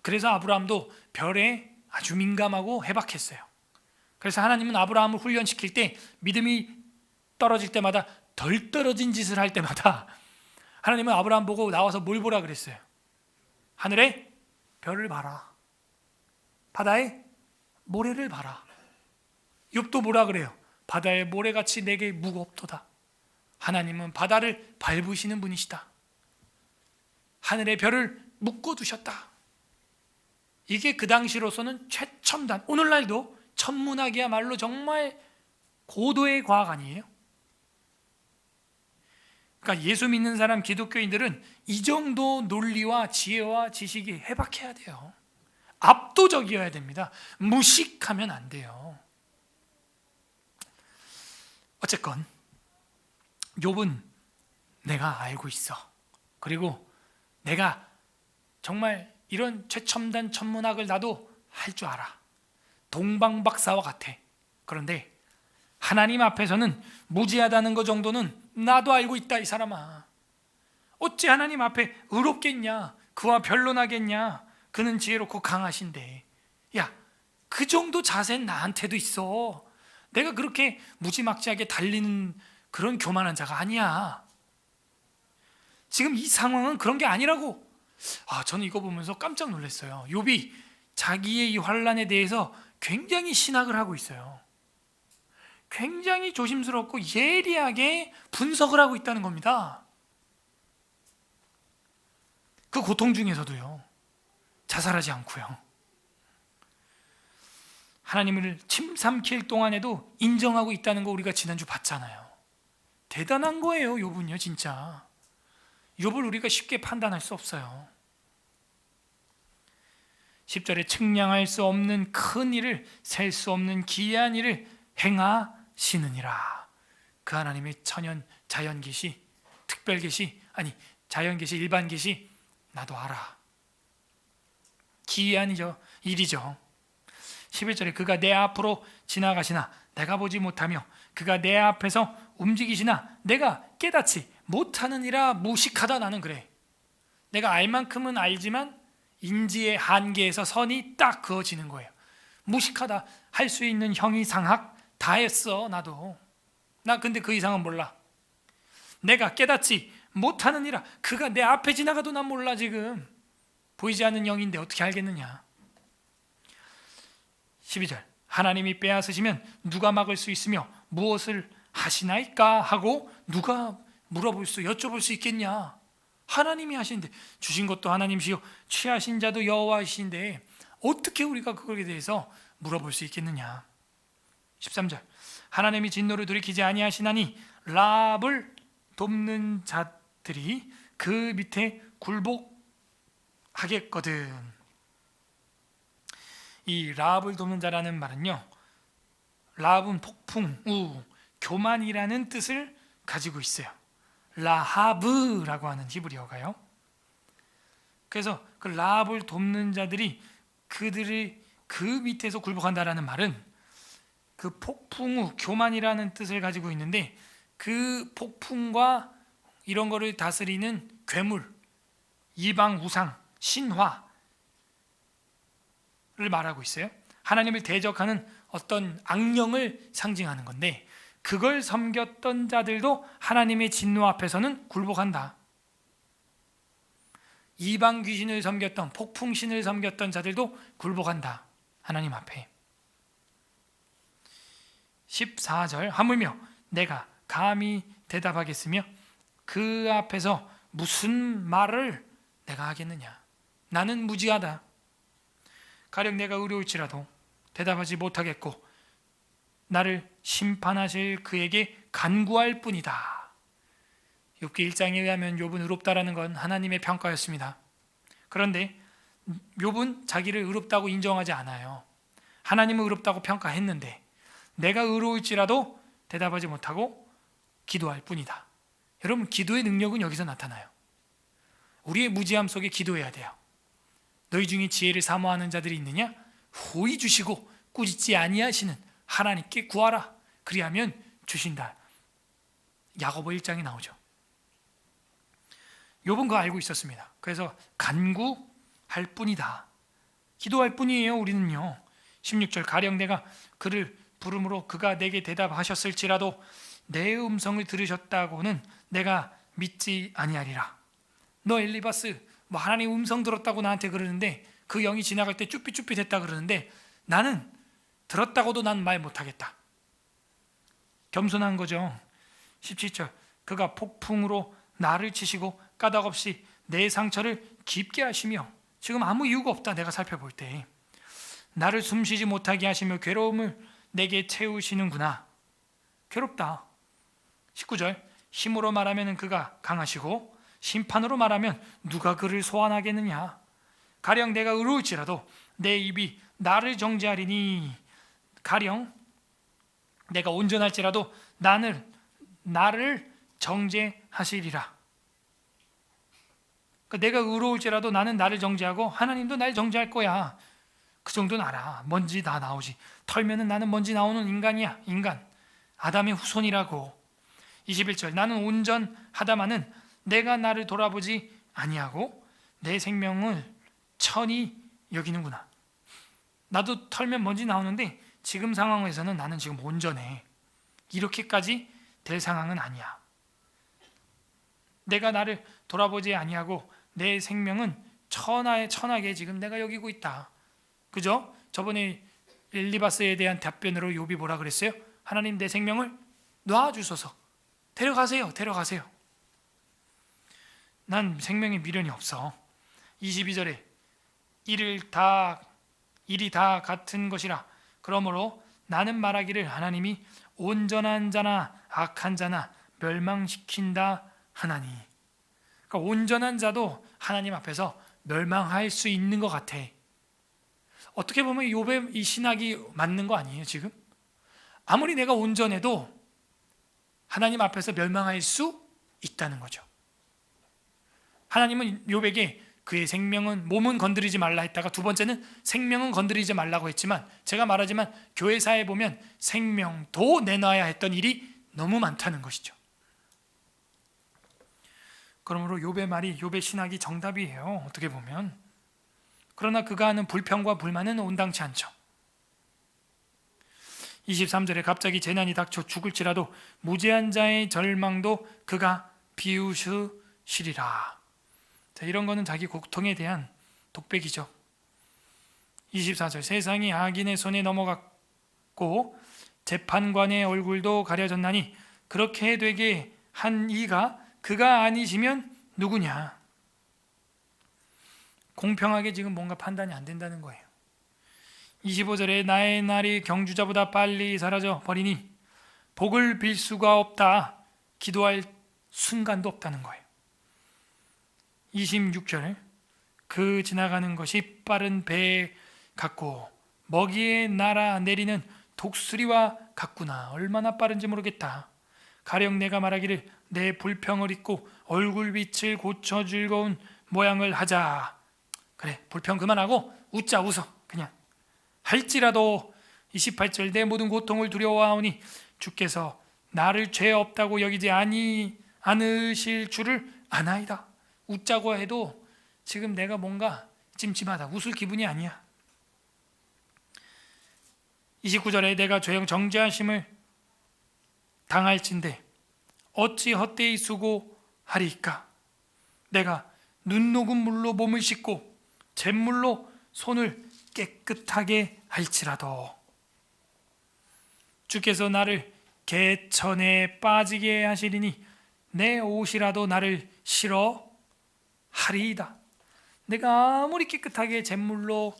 그래서 아브라함도 별에 아주 민감하고 해박했어요. 그래서 하나님은 아브라함을 훈련시킬 때 믿음이 떨어질 때마다 덜 떨어진 짓을 할 때마다 하나님은 아브라함 보고 나와서 뭘 보라 그랬어요? 하늘에 별을 봐라. 바다에 모래를 봐라. 욥도 뭐라 그래요? 바다의 모래같이 내게 무겁도다. 하나님은 바다를 밟으시는 분이시다. 하늘의 별을 묶어두셨다. 이게 그 당시로서는 최첨단, 오늘날도 천문학이야말로 정말 고도의 과학 아니에요? 그러니까 예수 믿는 사람 기독교인들은 이 정도 논리와 지혜와 지식이 해박해야 돼요. 압도적이어야 됩니다. 무식하면 안 돼요. 어쨌건 욥은 내가 알고 있어. 그리고 내가 정말 이런 최첨단 천문학을 나도 할 줄 알아. 동방박사와 같아. 그런데 하나님 앞에서는 무지하다는 것 정도는 나도 알고 있다, 이 사람아. 어찌 하나님 앞에 의롭겠냐? 그와 변론하겠냐? 그는 지혜롭고 강하신데. 야, 그 정도 자세는 나한테도 있어. 내가 그렇게 무지막지하게 달리는 그런 교만한 자가 아니야. 지금 이 상황은 그런 게 아니라고. 저는 이거 보면서 깜짝 놀랐어요. 욥이 자기의 이 환난에 대해서 굉장히 신학을 하고 있어요. 굉장히 조심스럽고 예리하게 분석을 하고 있다는 겁니다. 그 고통 중에서도요, 자살하지 않고요, 하나님을 침삼킬 동안에도 인정하고 있다는 거 우리가 지난주 봤잖아요. 대단한 거예요, 욥은요, 진짜. 욥을 우리가 쉽게 판단할 수 없어요. 10절에 측량할 수 없는 큰 일을, 셀 수 없는 기이한 일을 행하시느니라. 그 하나님의 자연 계시, 특별 계시, 아니 자연 계시, 일반 계시 나도 알아. 기이한 일이죠. 11절에 그가 내 앞으로 지나가시나 내가 보지 못하며 그가 내 앞에서 움직이시나 내가 깨닫지 못하느니라. 무식하다. 나는 그래. 내가 알 만큼은 알지만 인지의 한계에서 선이 딱 그어지는 거예요. 무식하다. 할 수 있는 형이상학 다 했어. 나도. 나 근데 그 이상은 몰라. 내가 깨닫지 못하느니라. 그가 내 앞에 지나가도 난 몰라. 지금 보이지 않는 영인데 어떻게 알겠느냐. 12절 하나님이 빼앗으시면 누가 막을 수 있으며 무엇을 하시나이까 하고 누가 여쭤볼 수 있겠냐. 하나님이 하시는데, 주신 것도 하나님이시요 취하신 자도 여호와이신데 어떻게 우리가 그거에 대해서 물어볼 수 있겠느냐. 13절 하나님이 진노를 돌이키지 아니하시나니 라합을 돕는 자들이 그 밑에 굴복하겠거든. 이 라합을 돕는 자라는 말은요, 라합은 폭풍, 교만이라는 뜻을 가지고 있어요. 라하브라고 하는 히브리어가요. 그래서 그 라합을 돕는 자들이 그들이 그 밑에서 굴복한다라는 말은 그 폭풍 후 교만이라는 뜻을 가지고 있는데, 그 폭풍과 이런 거를 다스리는 괴물, 이방 우상, 신화를 말하고 있어요. 하나님을 대적하는 어떤 악령을 상징하는 건데, 그걸 섬겼던 자들도 하나님의 진노 앞에서는 굴복한다. 이방 귀신을 섬겼던, 폭풍신을 섬겼던 자들도 굴복한다. 하나님 앞에. 14절 하물며 내가 감히 대답하겠으며 그 앞에서 무슨 말을 내가 하겠느냐. 나는 무지하다. 가령 내가 의로울지라도 대답하지 못하겠고 나를 심판하실 그에게 간구할 뿐이다. 욥기 1장에 의하면 욥은 의롭다라는 건 하나님의 평가였습니다. 그런데 욥은 자기를 의롭다고 인정하지 않아요. 하나님은 의롭다고 평가했는데 내가 의로울지라도 대답하지 못하고 기도할 뿐이다. 여러분, 기도의 능력은 여기서 나타나요. 우리의 무지함 속에 기도해야 돼요. 너희 중에 지혜를 사모하는 자들이 있느냐? 호의 주시고 꾸짖지 아니하시는 하나님께 구하라. 그리하면 주신다. 야고보 1장에 나오죠. 욥은 그거 알고 있었습니다. 그래서 간구할 뿐이다. 기도할 뿐이에요. 우리는요. 16절 가령 내가 그를 부름으로 그가 내게 대답하셨을지라도 내 음성을 들으셨다고는 내가 믿지 아니하리라. 너 엘리바스 뭐 하나님 음성 들었다고 나한테 그러는데 그 영이 지나갈 때 쭈삣쭈삣 됐다 그러는데 나는 들었다고도 난 말 못하겠다. 겸손한 거죠. 17절 그가 폭풍으로 나를 치시고 까닭없이 내 상처를 깊게 하시며 지금 아무 이유가 없다. 내가 살펴볼 때 나를 숨쉬지 못하게 하시며 괴로움을 내게 채우시는구나. 괴롭다. 19절 힘으로 말하면 그가 강하시고 심판으로 말하면 누가 그를 소환하겠느냐. 가령 내가 의로울지라도 내 입이 나를 정죄하리니 가령 내가 온전할지라도 나를 정죄하시리라. 그러니까 내가 의로울지라도 나는 나를 정죄하고 하나님도 날 정죄할 거야. 그 정도는 알아. 먼지 다 나오지. 털면은 나는 먼지 나오는 인간이야. 인간. 아담의 후손이라고. 21절 나는 온전하다마는 내가 나를 돌아보지 아니하고 내 생명을 천히 여기는구나. 나도 털면 먼지 나오는데 지금 상황에서는 나는 지금 온전해. 이렇게까지 될 상황은 아니야. 내가 나를 돌아보지 아니하고 내 생명은 천하게 지금 내가 여기고 있다. 그죠? 저번에 엘리바스에 대한 답변으로 욥이 뭐라 그랬어요? 하나님 내 생명을 놔주소서. 데려가세요. 난 생명에 미련이 없어. 22절에 일이 다 같은 것이라. 그러므로 나는 말하기를 하나님이 온전한 자나 악한 자나 멸망시킨다 하나니. 그러니까 온전한 자도 하나님 앞에서 멸망할 수 있는 것 같아. 어떻게 보면 욥의 이 신학이 맞는 거 아니에요 지금? 아무리 내가 온전해도 하나님 앞에서 멸망할 수 있다는 거죠. 하나님은 욥에게 그의 생명은 몸은 건드리지 말라 했다가 두 번째는 생명은 건드리지 말라고 했지만 제가 말하지만 교회사에 보면 생명도 내놔야 했던 일이 너무 많다는 것이죠. 그러므로 욥의 말이 욥의 신학이 정답이에요. 어떻게 보면. 그러나 그가 하는 불평과 불만은 온당치 않죠. 23절에 갑자기 재난이 닥쳐 죽을지라도 무죄한 자의 절망도 그가 비우시리라. 자, 이런 거는 자기 고통에 대한 독백이죠. 24절 세상이 악인의 손에 넘어갔고 재판관의 얼굴도 가려졌나니 그렇게 되게 한 이가 그가 아니시면 누구냐. 공평하게 지금 뭔가 판단이 안 된다는 거예요. 25절에 나의 날이 경주자보다 빨리 사라져 버리니 복을 빌 수가 없다. 기도할 순간도 없다는 거예요. 26절 그 지나가는 것이 빠른 배 같고 먹이에 날아 내리는 독수리와 같구나. 얼마나 빠른지 모르겠다. 가령 내가 말하기를 내 불평을 잊고 얼굴빛을 고쳐 즐거운 모양을 하자. 그래 불평 그만하고 웃어 그냥. 할지라도 28절 내 모든 고통을 두려워하오니 주께서 나를 죄 없다고 여기지 않으실 줄을 아나이다. 웃자고 해도 지금 내가 뭔가 찜찜하다. 웃을 기분이 아니야. 29절에 내가 죄형 정죄하심을 당할진대 어찌 헛되이 수고하리까. 내가 눈 녹은 물로 몸을 씻고 잿물로 손을 깨끗하게 할지라도 주께서 나를 개천에 빠지게 하시리니 내 옷이라도 나를 싫어하리이다. 내가 아무리 깨끗하게 잿물로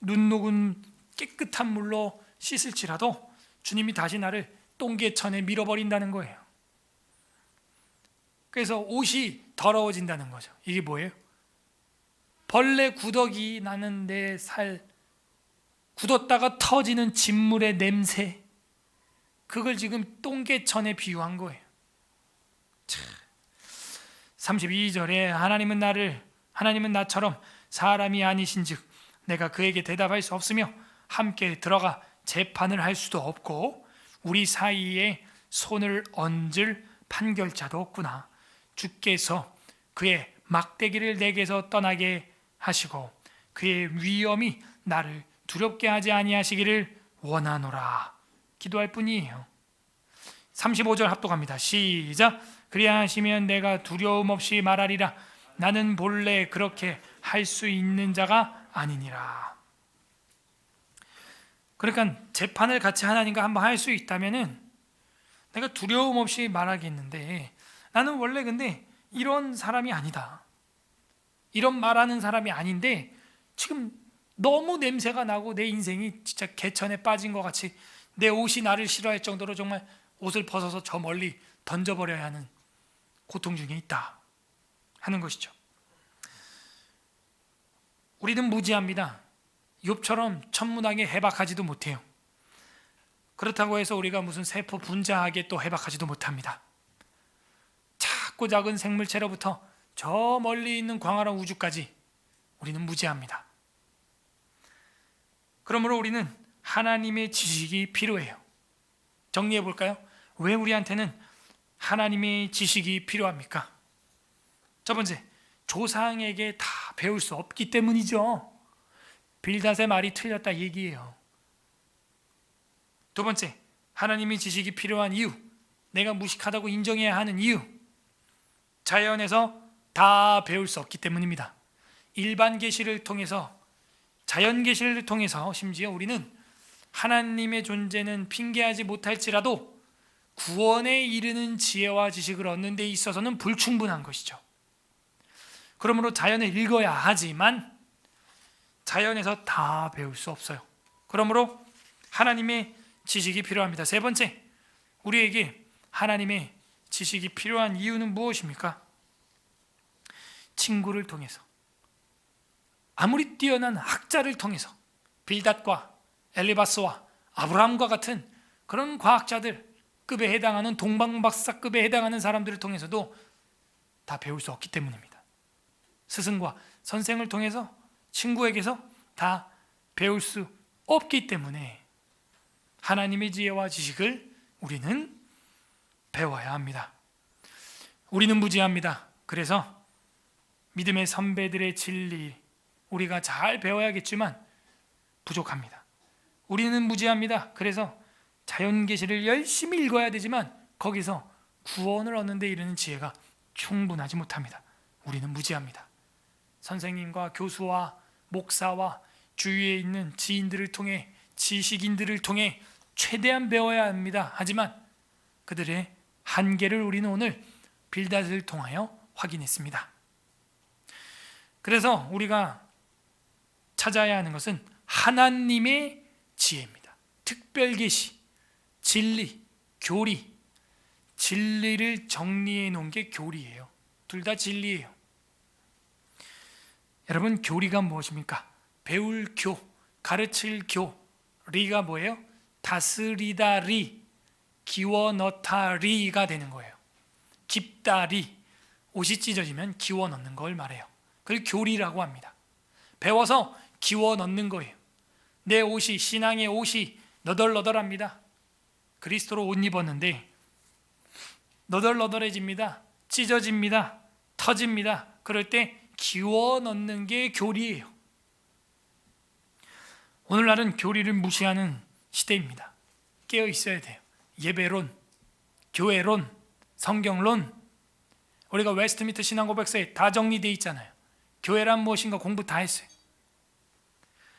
눈 녹은 깨끗한 물로 씻을지라도 주님이 다시 나를 똥개천에 밀어버린다는 거예요. 그래서 옷이 더러워진다는 거죠. 이게 뭐예요? 벌레 구더기 나는 내 살, 굳었다가 터지는 진물의 냄새, 그걸 지금 똥개천에 비유한 거예요. 32절에 하나님은 나처럼 사람이 아니신즉 내가 그에게 대답할 수 없으며 함께 들어가 재판을 할 수도 없고 우리 사이에 손을 얹을 판결자도 없구나. 주께서 그의 막대기를 내게서 떠나게 하시고 그의 위엄이 나를 두렵게 하지 아니하시기를 원하노라. 기도할 뿐이에요. 35절 합독합니다. 시작. 그리하시면 내가 두려움 없이 말하리라. 나는 본래 그렇게 할 수 있는 자가 아니니라. 그러니까 재판을 같이 하나님과 한번 할 수 있다면은 내가 두려움 없이 말하겠는데, 나는 원래 근데 이런 사람이 아니다, 이런 말하는 사람이 아닌데 지금 너무 냄새가 나고 내 인생이 진짜 개천에 빠진 것 같이 내 옷이 나를 싫어할 정도로 정말 옷을 벗어서 저 멀리 던져버려야 하는 고통 중에 있다 하는 것이죠. 우리는 무지합니다. 욥처럼 천문학에 해박하지도 못해요. 그렇다고 해서 우리가 무슨 세포 분자학에 또 해박하지도 못합니다. 작고 작은 생물체로부터 저 멀리 있는 광활한 우주까지 우리는 무지합니다. 그러므로 우리는 하나님의 지식이 필요해요. 정리해 볼까요? 왜 우리한테는 하나님의 지식이 필요합니까? 첫 번째, 조상에게 다 배울 수 없기 때문이죠. 빌닷의 말이 틀렸다 얘기예요. 두 번째, 하나님의 지식이 필요한 이유, 내가 무식하다고 인정해야 하는 이유, 자연에서 다 배울 수 없기 때문입니다. 일반 계시를 통해서, 자연 계시를 통해서 심지어 우리는 하나님의 존재는 핑계하지 못할지라도 구원에 이르는 지혜와 지식을 얻는 데 있어서는 불충분한 것이죠. 그러므로 자연을 읽어야 하지만 자연에서 다 배울 수 없어요. 그러므로 하나님의 지식이 필요합니다. 세 번째, 우리에게 하나님의 지식이 필요한 이유는 무엇입니까? 친구를 통해서, 아무리 뛰어난 학자를 통해서, 빌닷과 엘리바스와 아브라함과 같은 그런 과학자들 급에 해당하는 동방박사급에 해당하는 사람들을 통해서도 다 배울 수 없기 때문입니다. 스승과 선생을 통해서, 친구에게서 다 배울 수 없기 때문에 하나님의 지혜와 지식을 우리는 배워야 합니다. 우리는 무지합니다. 그래서 믿음의 선배들의 진리 우리가 잘 배워야겠지만 부족합니다. 우리는 무지합니다. 그래서 자연계시를 열심히 읽어야 되지만 거기서 구원을 얻는 데 이르는 지혜가 충분하지 못합니다. 우리는 무지합니다. 선생님과 교수와 목사와 주위에 있는 지인들을 통해, 지식인들을 통해 최대한 배워야 합니다. 하지만 그들의 한계를 우리는 오늘 빌닷을 통하여 확인했습니다. 그래서 우리가 찾아야 하는 것은 하나님의 지혜입니다. 특별계시, 진리, 교리. 진리를 정리해 놓은 게 교리예요. 둘 다 진리예요. 여러분, 교리가 무엇입니까? 배울 교, 가르칠 교. 리가 뭐예요? 다스리다 리, 기워 넣다 리가 되는 거예요. 깊다 리, 옷이 찢어지면 기워 넣는 걸 말해요. 그걸 교리라고 합니다. 배워서 기워 넣는 거예요. 내 옷이, 신앙의 옷이 너덜너덜합니다. 그리스도로 옷 입었는데 너덜너덜해집니다. 찢어집니다. 터집니다. 그럴 때 기워 넣는 게 교리예요. 오늘날은 교리를 무시하는 시대입니다. 깨어 있어야 돼요. 예배론, 교회론, 성경론. 우리가 웨스트민스터 신앙고백서에 다 정리되어 있잖아요. 교회란 무엇인가 공부 다 했어요.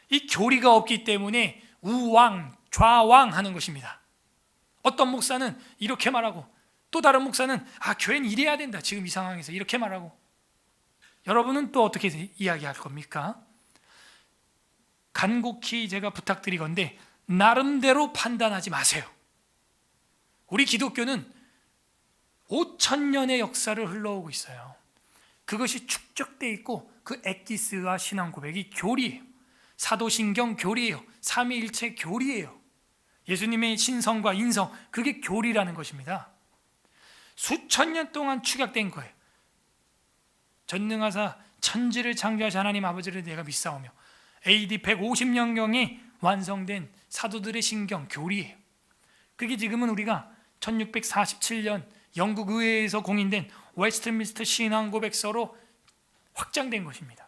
이 교리가 없기 때문에 우왕, 좌왕 하는 것입니다. 어떤 목사는 이렇게 말하고 또 다른 목사는 교회는 이래야 된다, 지금 이 상황에서 이렇게 말하고. 여러분은 또 어떻게 이야기할 겁니까? 간곡히 제가 부탁드리건대 나름대로 판단하지 마세요. 우리 기독교는 5,000년의 역사를 흘러오고 있어요. 그것이 축적되어 있고 그 엑기스와 신앙 고백이 교리예요. 사도신경 교리예요. 삼위일체 교리예요. 예수님의 신성과 인성, 그게 교리라는 것입니다. 수천 년 동안 축약된 거예요. 전능하사 천지를 창조하신 하나님 아버지를 내가 믿사오며 AD 150년경에 완성된 사도들의 신경 교리예요. 그게 지금은 우리가 1647년 영국 의회에서 공인된 웨스트민스터 신앙고백서로 확장된 것입니다.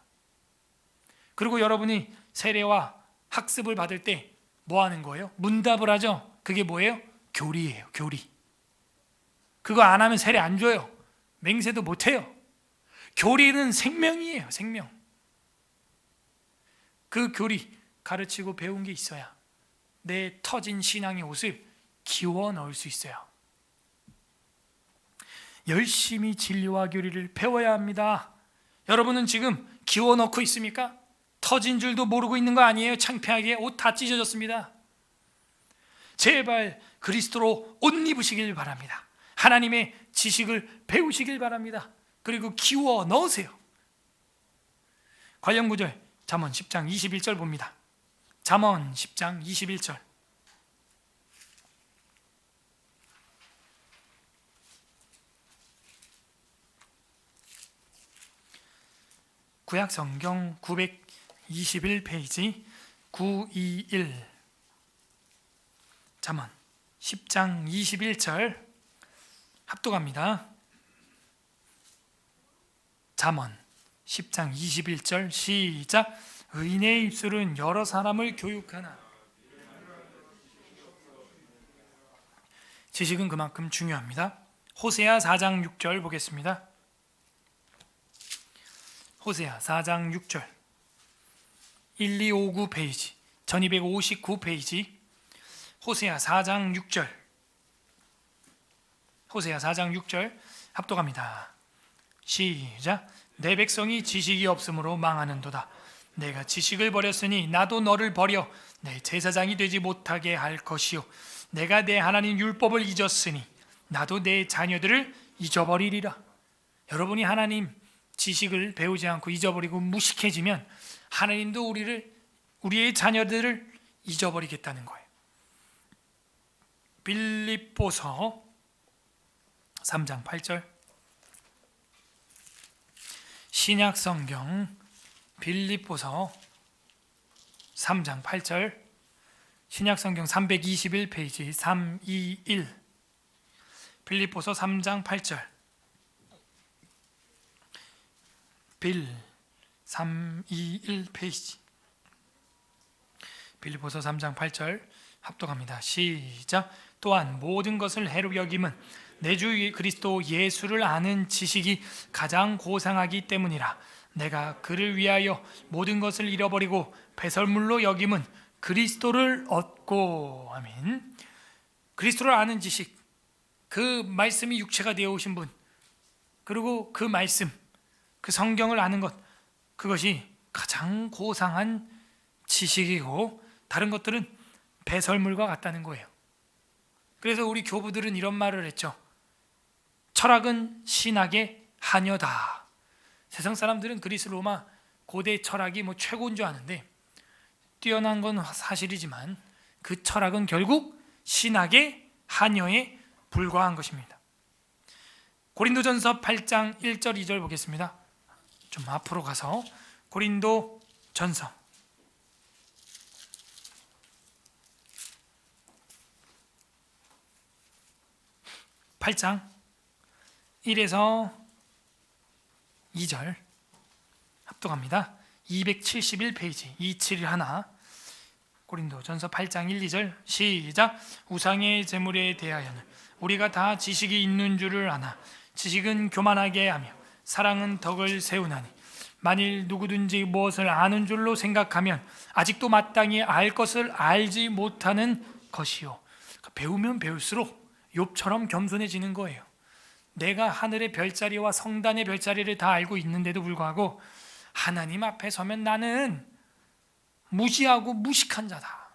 그리고 여러분이 세례와 학습을 받을 때 뭐 하는 거예요? 문답을 하죠. 그게 뭐예요? 교리예요. 교리. 그거 안 하면 세례 안 줘요. 맹세도 못 해요. 교리는 생명이에요. 생명. 그 교리 가르치고 배운 게 있어야 내 터진 신앙의 옷을 기워 넣을 수 있어요. 열심히 진리와 교리를 배워야 합니다. 여러분은 지금 기워 넣고 있습니까? 터진 줄도 모르고 있는 거 아니에요? 창피하게 옷 다 찢어졌습니다. 제발 그리스도로 옷 입으시길 바랍니다. 하나님의 지식을 배우시길 바랍니다. 그리고 기워 넣으세요. 관련 구절 잠언 10장 21절 봅니다. 잠언 10장 21절. 구약 성경 921페이지 921 잠언 10장 21절 합독합니다. 잠언 10장 21절 시작. 의인의 입술은 여러 사람을 교육하나. 지식은 그만큼 중요합니다. 호세아 4장 6절 보겠습니다. 호세아 4장 6절 1259 페이지 1259 페이지 호세아 4장 6절 호세아 4장 6절 합독합니다. 시작. 내 백성이 지식이 없으므로 망하는도다. 내가 지식을 버렸으니 나도 너를 버려 내 제사장이 되지 못하게 할 것이요 내가 내 하나님 율법을 잊었으니 나도 내 자녀들을 잊어버리리라. 여러분이 하나님 지식을 배우지 않고 잊어버리고 무식해지면 하나님도 우리의 자녀들을 잊어버리겠다는 거예요. 빌립보서 3장 8절 신약성경 빌립보서 3장 8절 신약성경 321페이지 321 빌립보서 3장 8절 빌 321페이지 빌립보서 3장 8절 합독합니다. 시작. 또한 모든 것을 해로 여김은 내 주 그리스도 예수를 아는 지식이 가장 고상하기 때문이라. 내가 그를 위하여 모든 것을 잃어버리고 배설물로 여김은 그리스도를 얻고. 아멘. 그리스도를 아는 지식, 그 말씀이 육체가 되어 오신 분, 그리고 그 말씀, 그 성경을 아는 것, 그것이 가장 고상한 지식이고 다른 것들은 배설물과 같다는 거예요. 그래서 우리 교부들은 이런 말을 했죠. 철학은 신학의 하녀다. 세상 사람들은 그리스 로마 고대 철학이 최고인 줄 아는데 뛰어난 건 사실이지만 그 철학은 결국 신학의 하녀에 불과한 것입니다. 고린도전서 8장 1절 2절 보겠습니다. 좀 앞으로 가서 고린도전서 8장 1에서 2절 합독합니다. 271페이지 271 고린도전서 8장 1, 2절 시작. 우상의 제물에 대하여는 우리가 다 지식이 있는 줄을 아나 지식은 교만하게 하며 사랑은 덕을 세우나니 만일 누구든지 무엇을 아는 줄로 생각하면 아직도 마땅히 알 것을 알지 못하는 것이요. 배우면 배울수록 욥처럼 겸손해지는 거예요. 내가 하늘의 별자리와 성단의 별자리를 다 알고 있는데도 불구하고 하나님 앞에 서면 나는 무지하고 무식한 자다.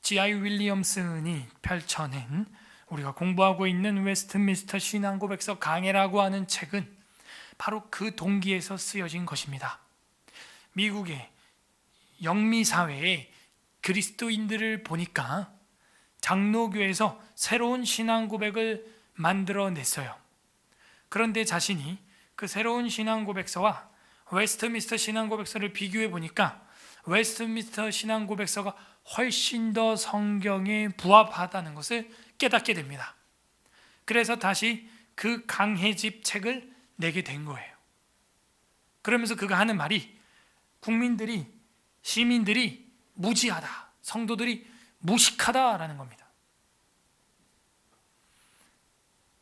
G.I. 윌리엄슨이 펼쳐낸 우리가 공부하고 있는 웨스트민스터 신앙고백서 강해라고 하는 책은 바로 그 동기에서 쓰여진 것입니다. 미국의 영미사회의 그리스도인들을 보니까 장로교에서 새로운 신앙고백을 만들어냈어요. 그런데 자신이 그 새로운 신앙고백서와 웨스트민스터 신앙고백서를 비교해 보니까 웨스트민스터 신앙고백서가 훨씬 더 성경에 부합하다는 것을 깨닫게 됩니다. 그래서 다시 그 강해집 책을 내게 된 거예요. 그러면서 그가 하는 말이 국민들이 시민들이 무지하다, 성도들이 무식하다라는 겁니다.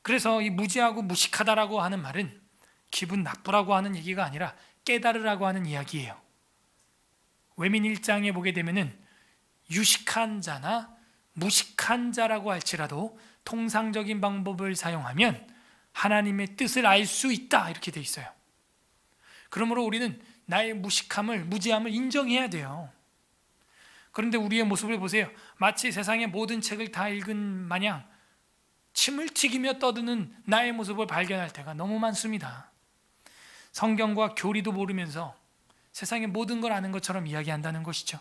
그래서 이 무지하고 무식하다라고 하는 말은 기분 나쁘라고 하는 얘기가 아니라 깨달으라고 하는 이야기예요. 외민 1장에 보게 되면은 유식한 자나 무식한 자라고 할지라도 통상적인 방법을 사용하면 하나님의 뜻을 알 수 있다, 이렇게 돼 있어요. 그러므로 우리는 나의 무식함을, 무지함을 인정해야 돼요. 그런데 우리의 모습을 보세요. 마치 세상의 모든 책을 다 읽은 마냥 침을 튀기며 떠드는 나의 모습을 발견할 때가 너무 많습니다. 성경과 교리도 모르면서 세상의 모든 걸 아는 것처럼 이야기한다는 것이죠.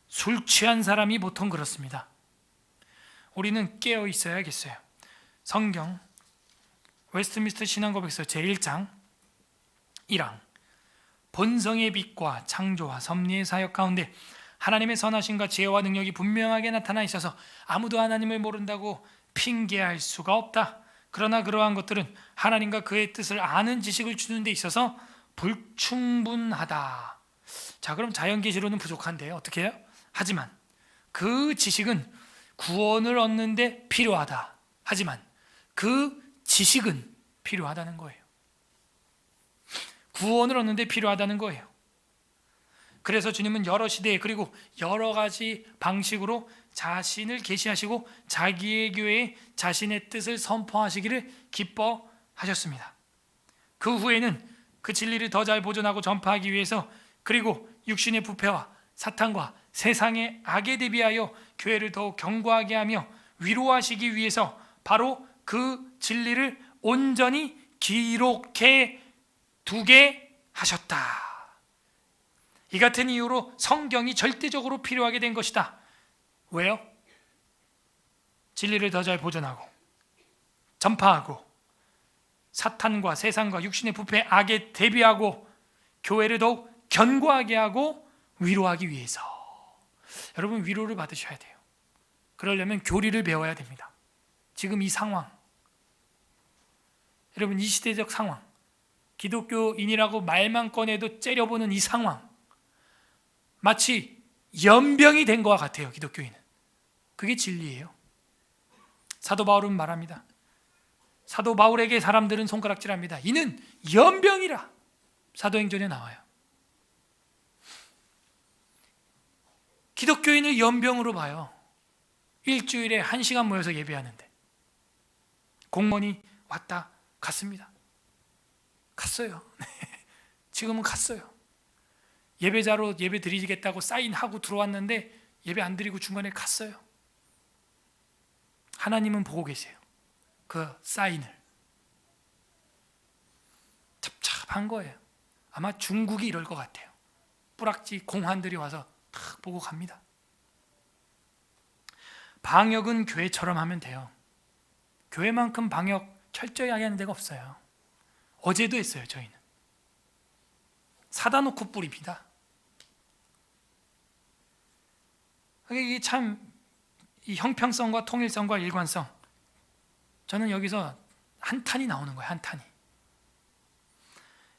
술 취한 사람이 보통 그렇습니다. 우리는 깨어 있어야겠어요. 성경 웨스트민스터 신앙고백서 제1장 1항, 본성의 빛과 창조와 섭리의 사역 가운데 하나님의 선하심과 지혜와 능력이 분명하게 나타나 있어서 아무도 하나님을 모른다고 핑계할 수가 없다. 그러나 그러한 것들은 하나님과 그의 뜻을 아는 지식을 주는 데 있어서 불충분하다. 자, 그럼 자연계시로는 부족한데요, 어떻게 해요? 하지만 그 지식은 구원을 얻는 데 필요하다. 하지만 그 지식은 필요하다는 거예요. 구원을 얻는 데 필요하다는 거예요. 그래서 주님은 여러 시대에 그리고 여러 가지 방식으로 자신을 계시하시고 자기의 교회에 자신의 뜻을 선포하시기를 기뻐하셨습니다. 그 후에는 그 진리를 더 잘 보존하고 전파하기 위해서, 그리고 육신의 부패와 사탄과 세상의 악에 대비하여 교회를 더욱 견고하게 하며 위로하시기 위해서 바로 그 진리를 온전히 기록해 두게 하셨다. 이 같은 이유로 성경이 절대적으로 필요하게 된 것이다. 왜요? 진리를 더 잘 보존하고 전파하고 사탄과 세상과 육신의 부패 악에 대비하고 교회를 더욱 견고하게 하고 위로하기 위해서. 여러분, 위로를 받으셔야 돼요. 그러려면 교리를 배워야 됩니다. 지금 이 상황, 여러분, 이 시대적 상황, 기독교인이라고 말만 꺼내도 째려보는 이 상황, 마치 연병이 된 것과 같아요. 기독교인은. 그게 진리예요. 사도 바울은 말합니다. 사도 바울에게 사람들은 손가락질합니다. 이는 연병이라. 사도행전에 나와요. 기독교인을 연병으로 봐요. 일주일에 1시간 모여서 예배하는데 공무원이 왔다 갔습니다. 갔어요. 지금은 갔어요. 예배자로 예배 드리겠다고 사인하고 들어왔는데 예배 안 드리고 중간에 갔어요. 하나님은 보고 계세요. 그 사인을. 찹찹한 거예요. 아마 중국이 이럴 것 같아요. 뿌락지 공환들이 와서 탁 보고 갑니다. 방역은 교회처럼 하면 돼요. 교회만큼 방역 철저히 하게 하는 데가 없어요. 어제도 했어요. 저희는 사다 놓고 뿌립니다. 이게 참, 이 형평성과 통일성과 일관성, 저는 여기서 한탄이 나오는 거예요. 한탄이.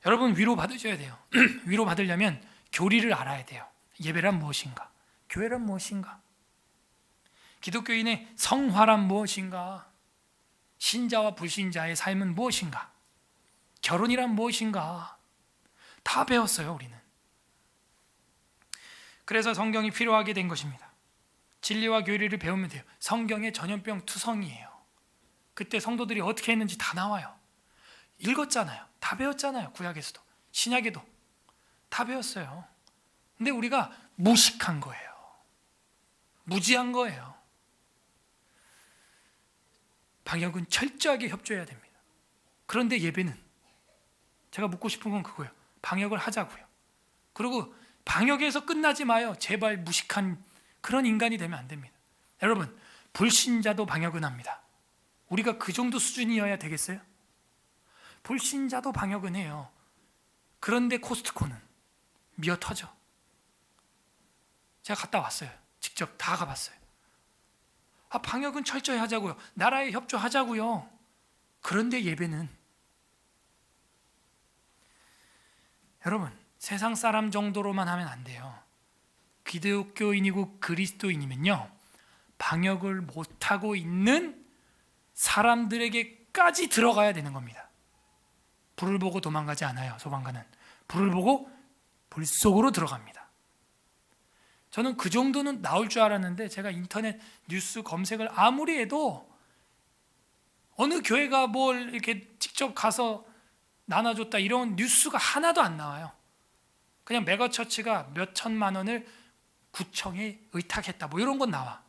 여러분, 위로 받으셔야 돼요. 위로 받으려면 교리를 알아야 돼요. 예배란 무엇인가? 교회란 무엇인가? 기독교인의 성화란 무엇인가? 신자와 불신자의 삶은 무엇인가? 결혼이란 무엇인가? 다 배웠어요, 우리는. 그래서 성경이 필요하게 된 것입니다. 진리와 교리를 배우면 돼요. 성경의 전염병 투성이에요. 그때 성도들이 어떻게 했는지 다 나와요. 읽었잖아요. 다 배웠잖아요. 구약에서도 신약에도 다 배웠어요. 근데 우리가 무식한 거예요. 무지한 거예요. 방역은 철저하게 협조해야 됩니다. 그런데 예배는, 제가 묻고 싶은 건 그거예요. 방역을 하자고요. 그리고 방역에서 끝나지 마요. 제발 무식한 그런 인간이 되면 안 됩니다. 여러분, 불신자도 방역은 합니다. 우리가 그 정도 수준이어야 되겠어요? 불신자도 방역은 해요. 그런데 코스트코는 미어 터져. 제가 갔다 왔어요. 직접 다 가봤어요. 방역은 철저히 하자고요. 나라에 협조하자고요. 그런데 예배는, 여러분, 세상 사람 정도로만 하면 안 돼요. 기독교인이고 그리스도인이면요, 방역을 못하고 있는 사람들에게까지 들어가야 되는 겁니다. 불을 보고 도망가지 않아요. 소방관은 불을 보고 불 속으로 들어갑니다. 저는 그 정도는 나올 줄 알았는데, 제가 인터넷 뉴스 검색을 아무리 해도 어느 교회가 뭘 이렇게 직접 가서 나눠줬다 이런 뉴스가 하나도 안 나와요. 그냥 메가처치가 몇 천만 원을 구청에 의탁했다 뭐 이런 건 나와.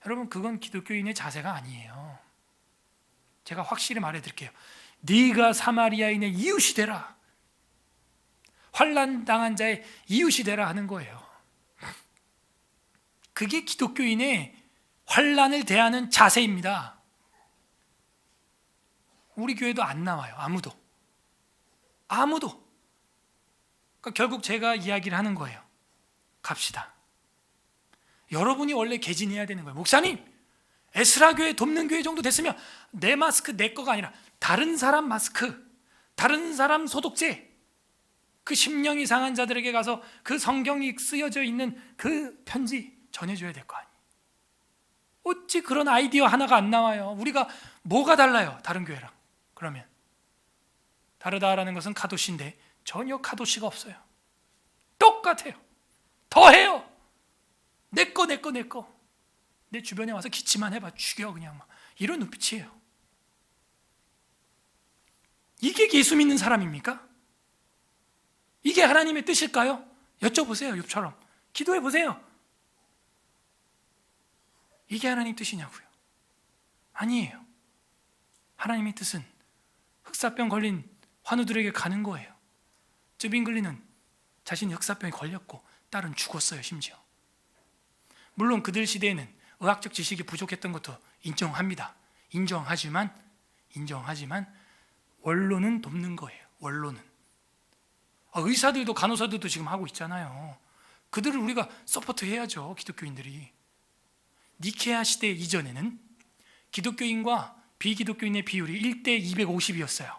여러분, 그건 기독교인의 자세가 아니에요. 제가 확실히 말해드릴게요. 네가 사마리아인의 이웃이 되라, 환난 당한 자의 이웃이 되라 하는 거예요. 그게 기독교인의 환난을 대하는 자세입니다. 우리 교회도 안 나와요. 아무도. 그러니까 결국 제가 이야기를 하는 거예요. 갑시다. 여러분이 원래 개진해야 되는 거예요. 목사님, 에스라 교회, 돕는 교회 정도 됐으면 내 마스크 내 거가 아니라 다른 사람 마스크, 다른 사람 소독제, 그 심령이 상한 자들에게 가서 그 성경이 쓰여져 있는 그 편지 전해줘야 될 거 아니에요. 어찌 그런 아이디어 하나가 안 나와요? 우리가 뭐가 달라요? 다른 교회랑. 그러면 다르다라는 것은 카도시인데 전혀 카도시가 없어요. 똑같아요. 더해요. 내 거. 내 주변에 와서 기치만 해봐. 죽여 그냥 막. 이런 눈빛이에요. 이게 예수 믿는 사람입니까? 이게 하나님의 뜻일까요? 여쭤보세요. 욥처럼. 기도해 보세요. 이게 하나님 뜻이냐고요? 아니에요. 하나님의 뜻은 흑사병 걸린 환우들에게 가는 거예요. 쯔빙글리는 자신이 흑사병에 걸렸고 딸은 죽었어요. 심지어. 물론 그들 시대에는 의학적 지식이 부족했던 것도 인정합니다. 인정하지만 원로는 돕는 거예요. 원로는. 의사들도 간호사들도 지금 하고 있잖아요. 그들을 우리가 서포트 해야죠. 기독교인들이. 니케아 시대 이전에는 기독교인과 비기독교인의 비율이 1대 250이었어요.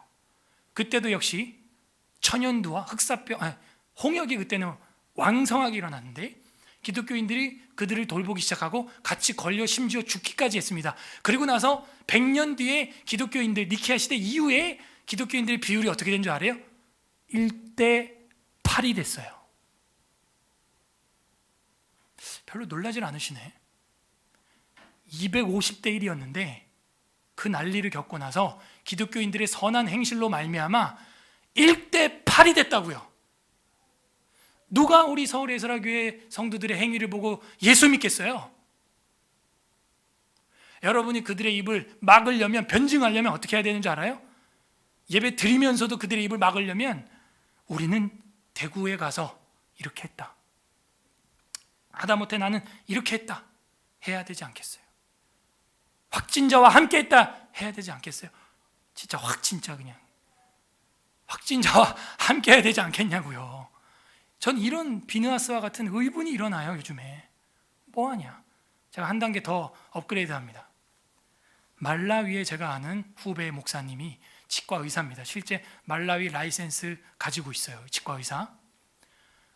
그때도 역시 천연두와 홍역이 그때는 왕성하게 일어났는데 기독교인들이 그들을 돌보기 시작하고 같이 걸려 심지어 죽기까지 했습니다. 그리고 나서 100년 뒤에 기독교인들, 니케아 시대 이후에 기독교인들의 비율이 어떻게 된 줄 알아요? 1대 8이 됐어요. 별로 놀라질 않으시네. 250대 1이었는데 그 난리를 겪고 나서 기독교인들의 선한 행실로 말미암아 1대 8이 됐다고요. 누가 우리 서울 에스라교회 성도들의 행위를 보고 예수 믿겠어요? 여러분이 그들의 입을 막으려면, 변증하려면 어떻게 해야 되는 줄 알아요? 예배 드리면서도 그들의 입을 막으려면 우리는 대구에 가서 이렇게 했다, 하다못해 나는 이렇게 했다 해야 되지 않겠어요? 확진자와 함께 했다 해야 되지 않겠어요? 진짜 그냥 확진자와 함께 해야 되지 않겠냐고요. 전 이런 비느하스와 같은 의문이 일어나요. 요즘에 뭐하냐. 제가 한 단계 더 업그레이드 합니다. 말라위에 제가 아는 후배 목사님이 치과 의사입니다. 실제 말라위 라이센스 가지고 있어요. 치과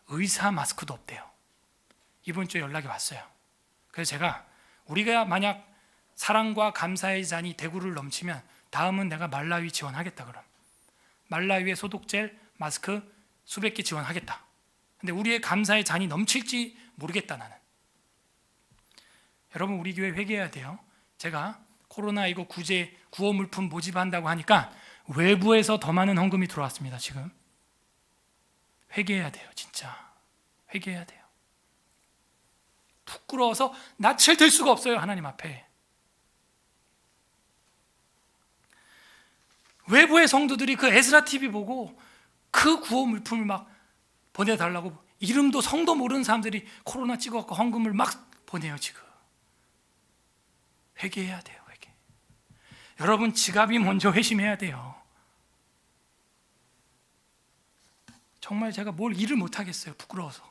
의사 마스크도 없대요. 이번 주에 연락이 왔어요. 그래서 제가, 우리가 만약 사랑과 감사의 잔이 대구를 넘치면 다음은 내가 말라위 지원하겠다. 그럼 말라위의 소독젤, 마스크 수백 개 지원하겠다. 근데 우리의 감사의 잔이 넘칠지 모르겠다. 나는. 여러분, 우리 교회 회개해야 돼요. 제가 코로나19 구호 물품 모집한다고 하니까 외부에서 더 많은 헌금이 들어왔습니다. 지금 회개해야 돼요. 진짜 회개해야 돼요. 부끄러워서 낯을 들 수가 없어요. 하나님 앞에. 외부의 성도들이 그 에스라 TV 보고 그 구호 물품을 막 보내달라고, 이름도 성도 모르는 사람들이 코로나 찍어갖고 헌금을 막 보내요. 지금 회개해야 돼요. 회개. 여러분, 지갑이 먼저 회심해야 돼요. 정말 제가 뭘 일을 못하겠어요. 부끄러워서.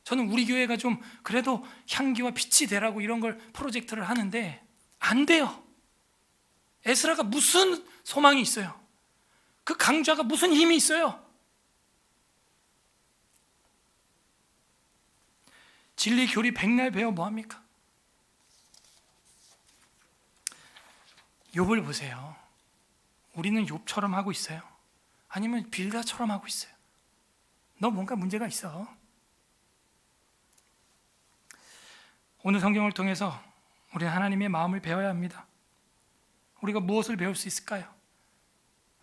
저는 우리 교회가 좀 그래도 향기와 빛이 되라고 이런 걸 프로젝트를 하는데 안 돼요. 에스라가 무슨 소망이 있어요? 그 강좌가 무슨 힘이 있어요? 진리 교리 백날 배워 뭐합니까? 욥을 보세요. 우리는 욥처럼 하고 있어요? 아니면 빌다처럼 하고 있어요? 너 뭔가 문제가 있어. 오늘 성경을 통해서 우리는 하나님의 마음을 배워야 합니다. 우리가 무엇을 배울 수 있을까요?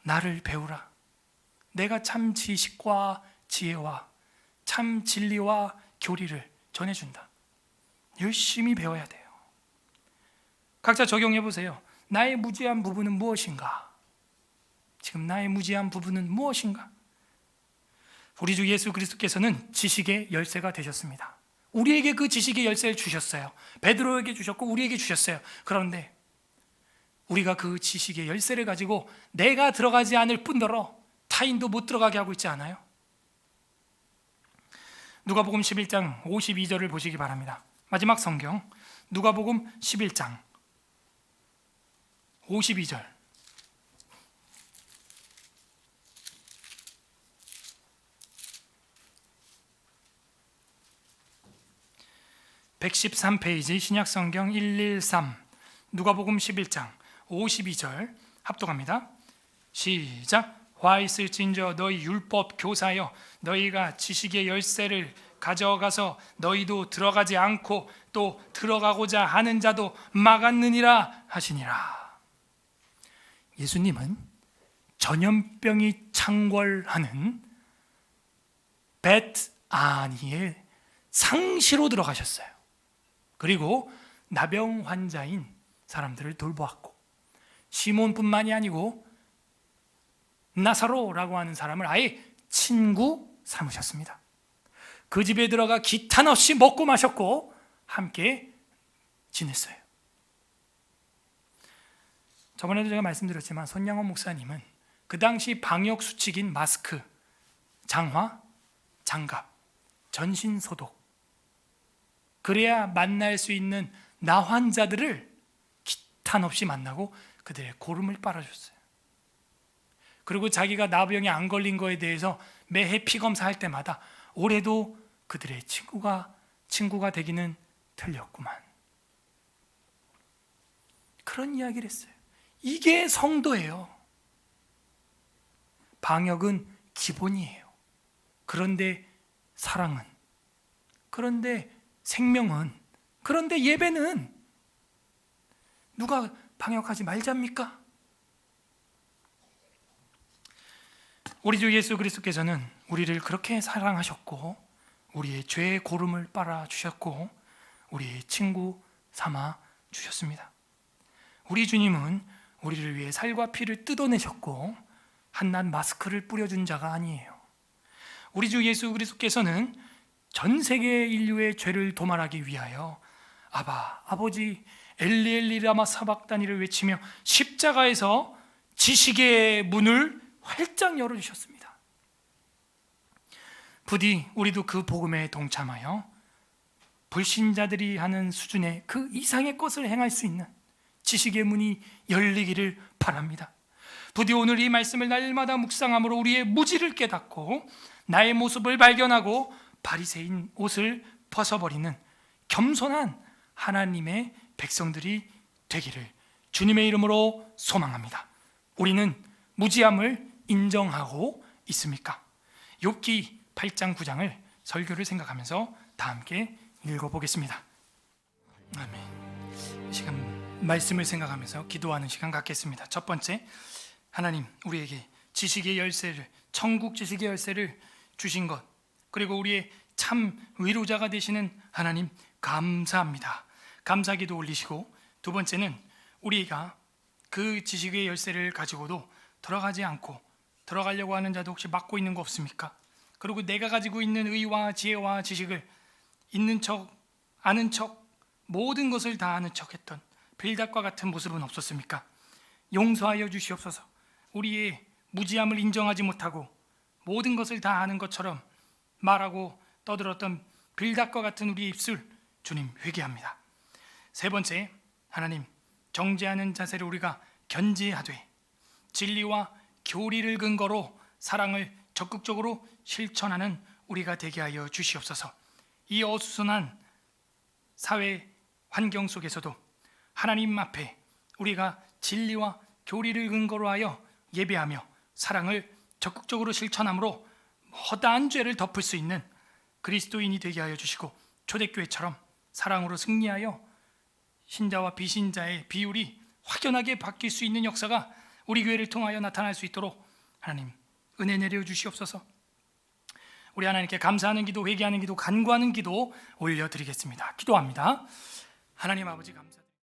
나를 배우라. 내가 참 지식과 지혜와 참 진리와 교리를 전해준다. 열심히 배워야 돼요. 각자 적용해 보세요. 나의 무지한 부분은 무엇인가? 지금 나의 무지한 부분은 무엇인가? 우리 주 예수 그리스도께서는 지식의 열쇠가 되셨습니다. 우리에게 그 지식의 열쇠를 주셨어요. 베드로에게 주셨고 우리에게 주셨어요. 그런데 우리가 그 지식의 열쇠를 가지고 내가 들어가지 않을 뿐더러 타인도 못 들어가게 하고 있지 않아요? 누가복음 11장 52절을 보시기 바랍니다. 마지막 성경 누가복음 11장 52절. (113페이지) 신약성경 113 누가복음 11장 52절 합독합니다. 시작. 화 있을진저 너희 율법 교사여 너희가 지식의 열쇠를 가져가서 너희도 들어가지 않고 또 들어가고자 하는 자도 막았느니라 하시니라. 예수님은 전염병이 창궐하는 벳아니의 상시로 들어가셨어요. 그리고 나병 환자인 사람들을 돌보았고 시몬뿐만이 아니고 나사로라고 하는 사람을 아예 친구 삼으셨습니다. 그 집에 들어가 기탄 없이 먹고 마셨고 함께 지냈어요. 저번에도 제가 말씀드렸지만 손양원 목사님은 그 당시 방역 수칙인 마스크, 장화, 장갑, 전신 소독, 그래야 만날 수 있는 나 환자들을 기탄 없이 만나고 그들의 고름을 빨아줬어요. 그리고 자기가 나병에 안 걸린 거에 대해서 매해 피검사할 때마다 올해도 그들의 친구가 되기는 틀렸구만. 그런 이야기를 했어요. 이게 성도예요. 방역은 기본이에요. 그런데 사랑은, 그런데 생명은, 그런데 예배는 누가 방역하지 말자입니까? 우리 주 예수 그리스도께서는 우리를 그렇게 사랑하셨고 우리의 죄의 고름을 빨아주셨고 우리의 친구 삼아 주셨습니다. 우리 주님은 우리를 위해 살과 피를 뜯어내셨고 한낱 마스크를 뿌려준 자가 아니에요. 우리 주 예수 그리스도께서는 전 세계 인류의 죄를 도말하기 위하여 아버지 엘리 라마 사박다니를 외치며 십자가에서 지식의 문을 활짝 열어주셨습니다. 부디 우리도 그 복음에 동참하여 불신자들이 하는 수준의 그 이상의 것을 행할 수 있는 지식의 문이 열리기를 바랍니다. 부디 오늘 이 말씀을 날마다 묵상함으로 우리의 무지를 깨닫고 나의 모습을 발견하고 바리새인 옷을 벗어버리는 겸손한 하나님의 백성들이 되기를 주님의 이름으로 소망합니다. 우리는 무지함을 인정하고 있습니까? 욥기 8장 9장을 설교를 생각하면서 다 함께 읽어보겠습니다. 아멘. 이 시간 말씀을 생각하면서 기도하는 시간 갖겠습니다. 첫 번째, 하나님 우리에게 지식의 열쇠를, 천국 지식의 열쇠를 주신 것, 그리고 우리의 참 위로자가 되시는 하나님 감사합니다. 감사기도 올리시고, 두 번째는 우리가 그 지식의 열쇠를 가지고도 들어가지 않고 들어가려고 하는 자도 혹시 막고 있는 거 없습니까? 그리고 내가 가지고 있는 의와 지혜와 지식을 있는 척, 아는 척, 모든 것을 다 아는 척했던 빌닷과 같은 모습은 없었습니까? 용서하여 주시옵소서. 우리의 무지함을 인정하지 못하고 모든 것을 다 아는 것처럼 말하고 떠들었던 빌닷과 같은 우리의 입술, 주님 회개합니다. 세 번째, 하나님 정죄하는 자세를 우리가 견지하되 진리와 교리를 근거로 사랑을 적극적으로 실천하는 우리가 되게 하여 주시옵소서. 이 어수선한 사회 환경 속에서도 하나님 앞에 우리가 진리와 교리를 근거로 하여 예배하며 사랑을 적극적으로 실천함으로 허다한 죄를 덮을 수 있는 그리스도인이 되게 하여 주시고, 초대교회처럼 사랑으로 승리하여 신자와 비신자의 비율이 확연하게 바뀔 수 있는 역사가 우리 교회를 통하여 나타날 수 있도록 하나님 은혜 내려 주시옵소서. 우리 하나님께 감사하는 기도, 회개하는 기도, 간구하는 기도 올려드리겠습니다. 기도합니다. 하나님 아버지 감사.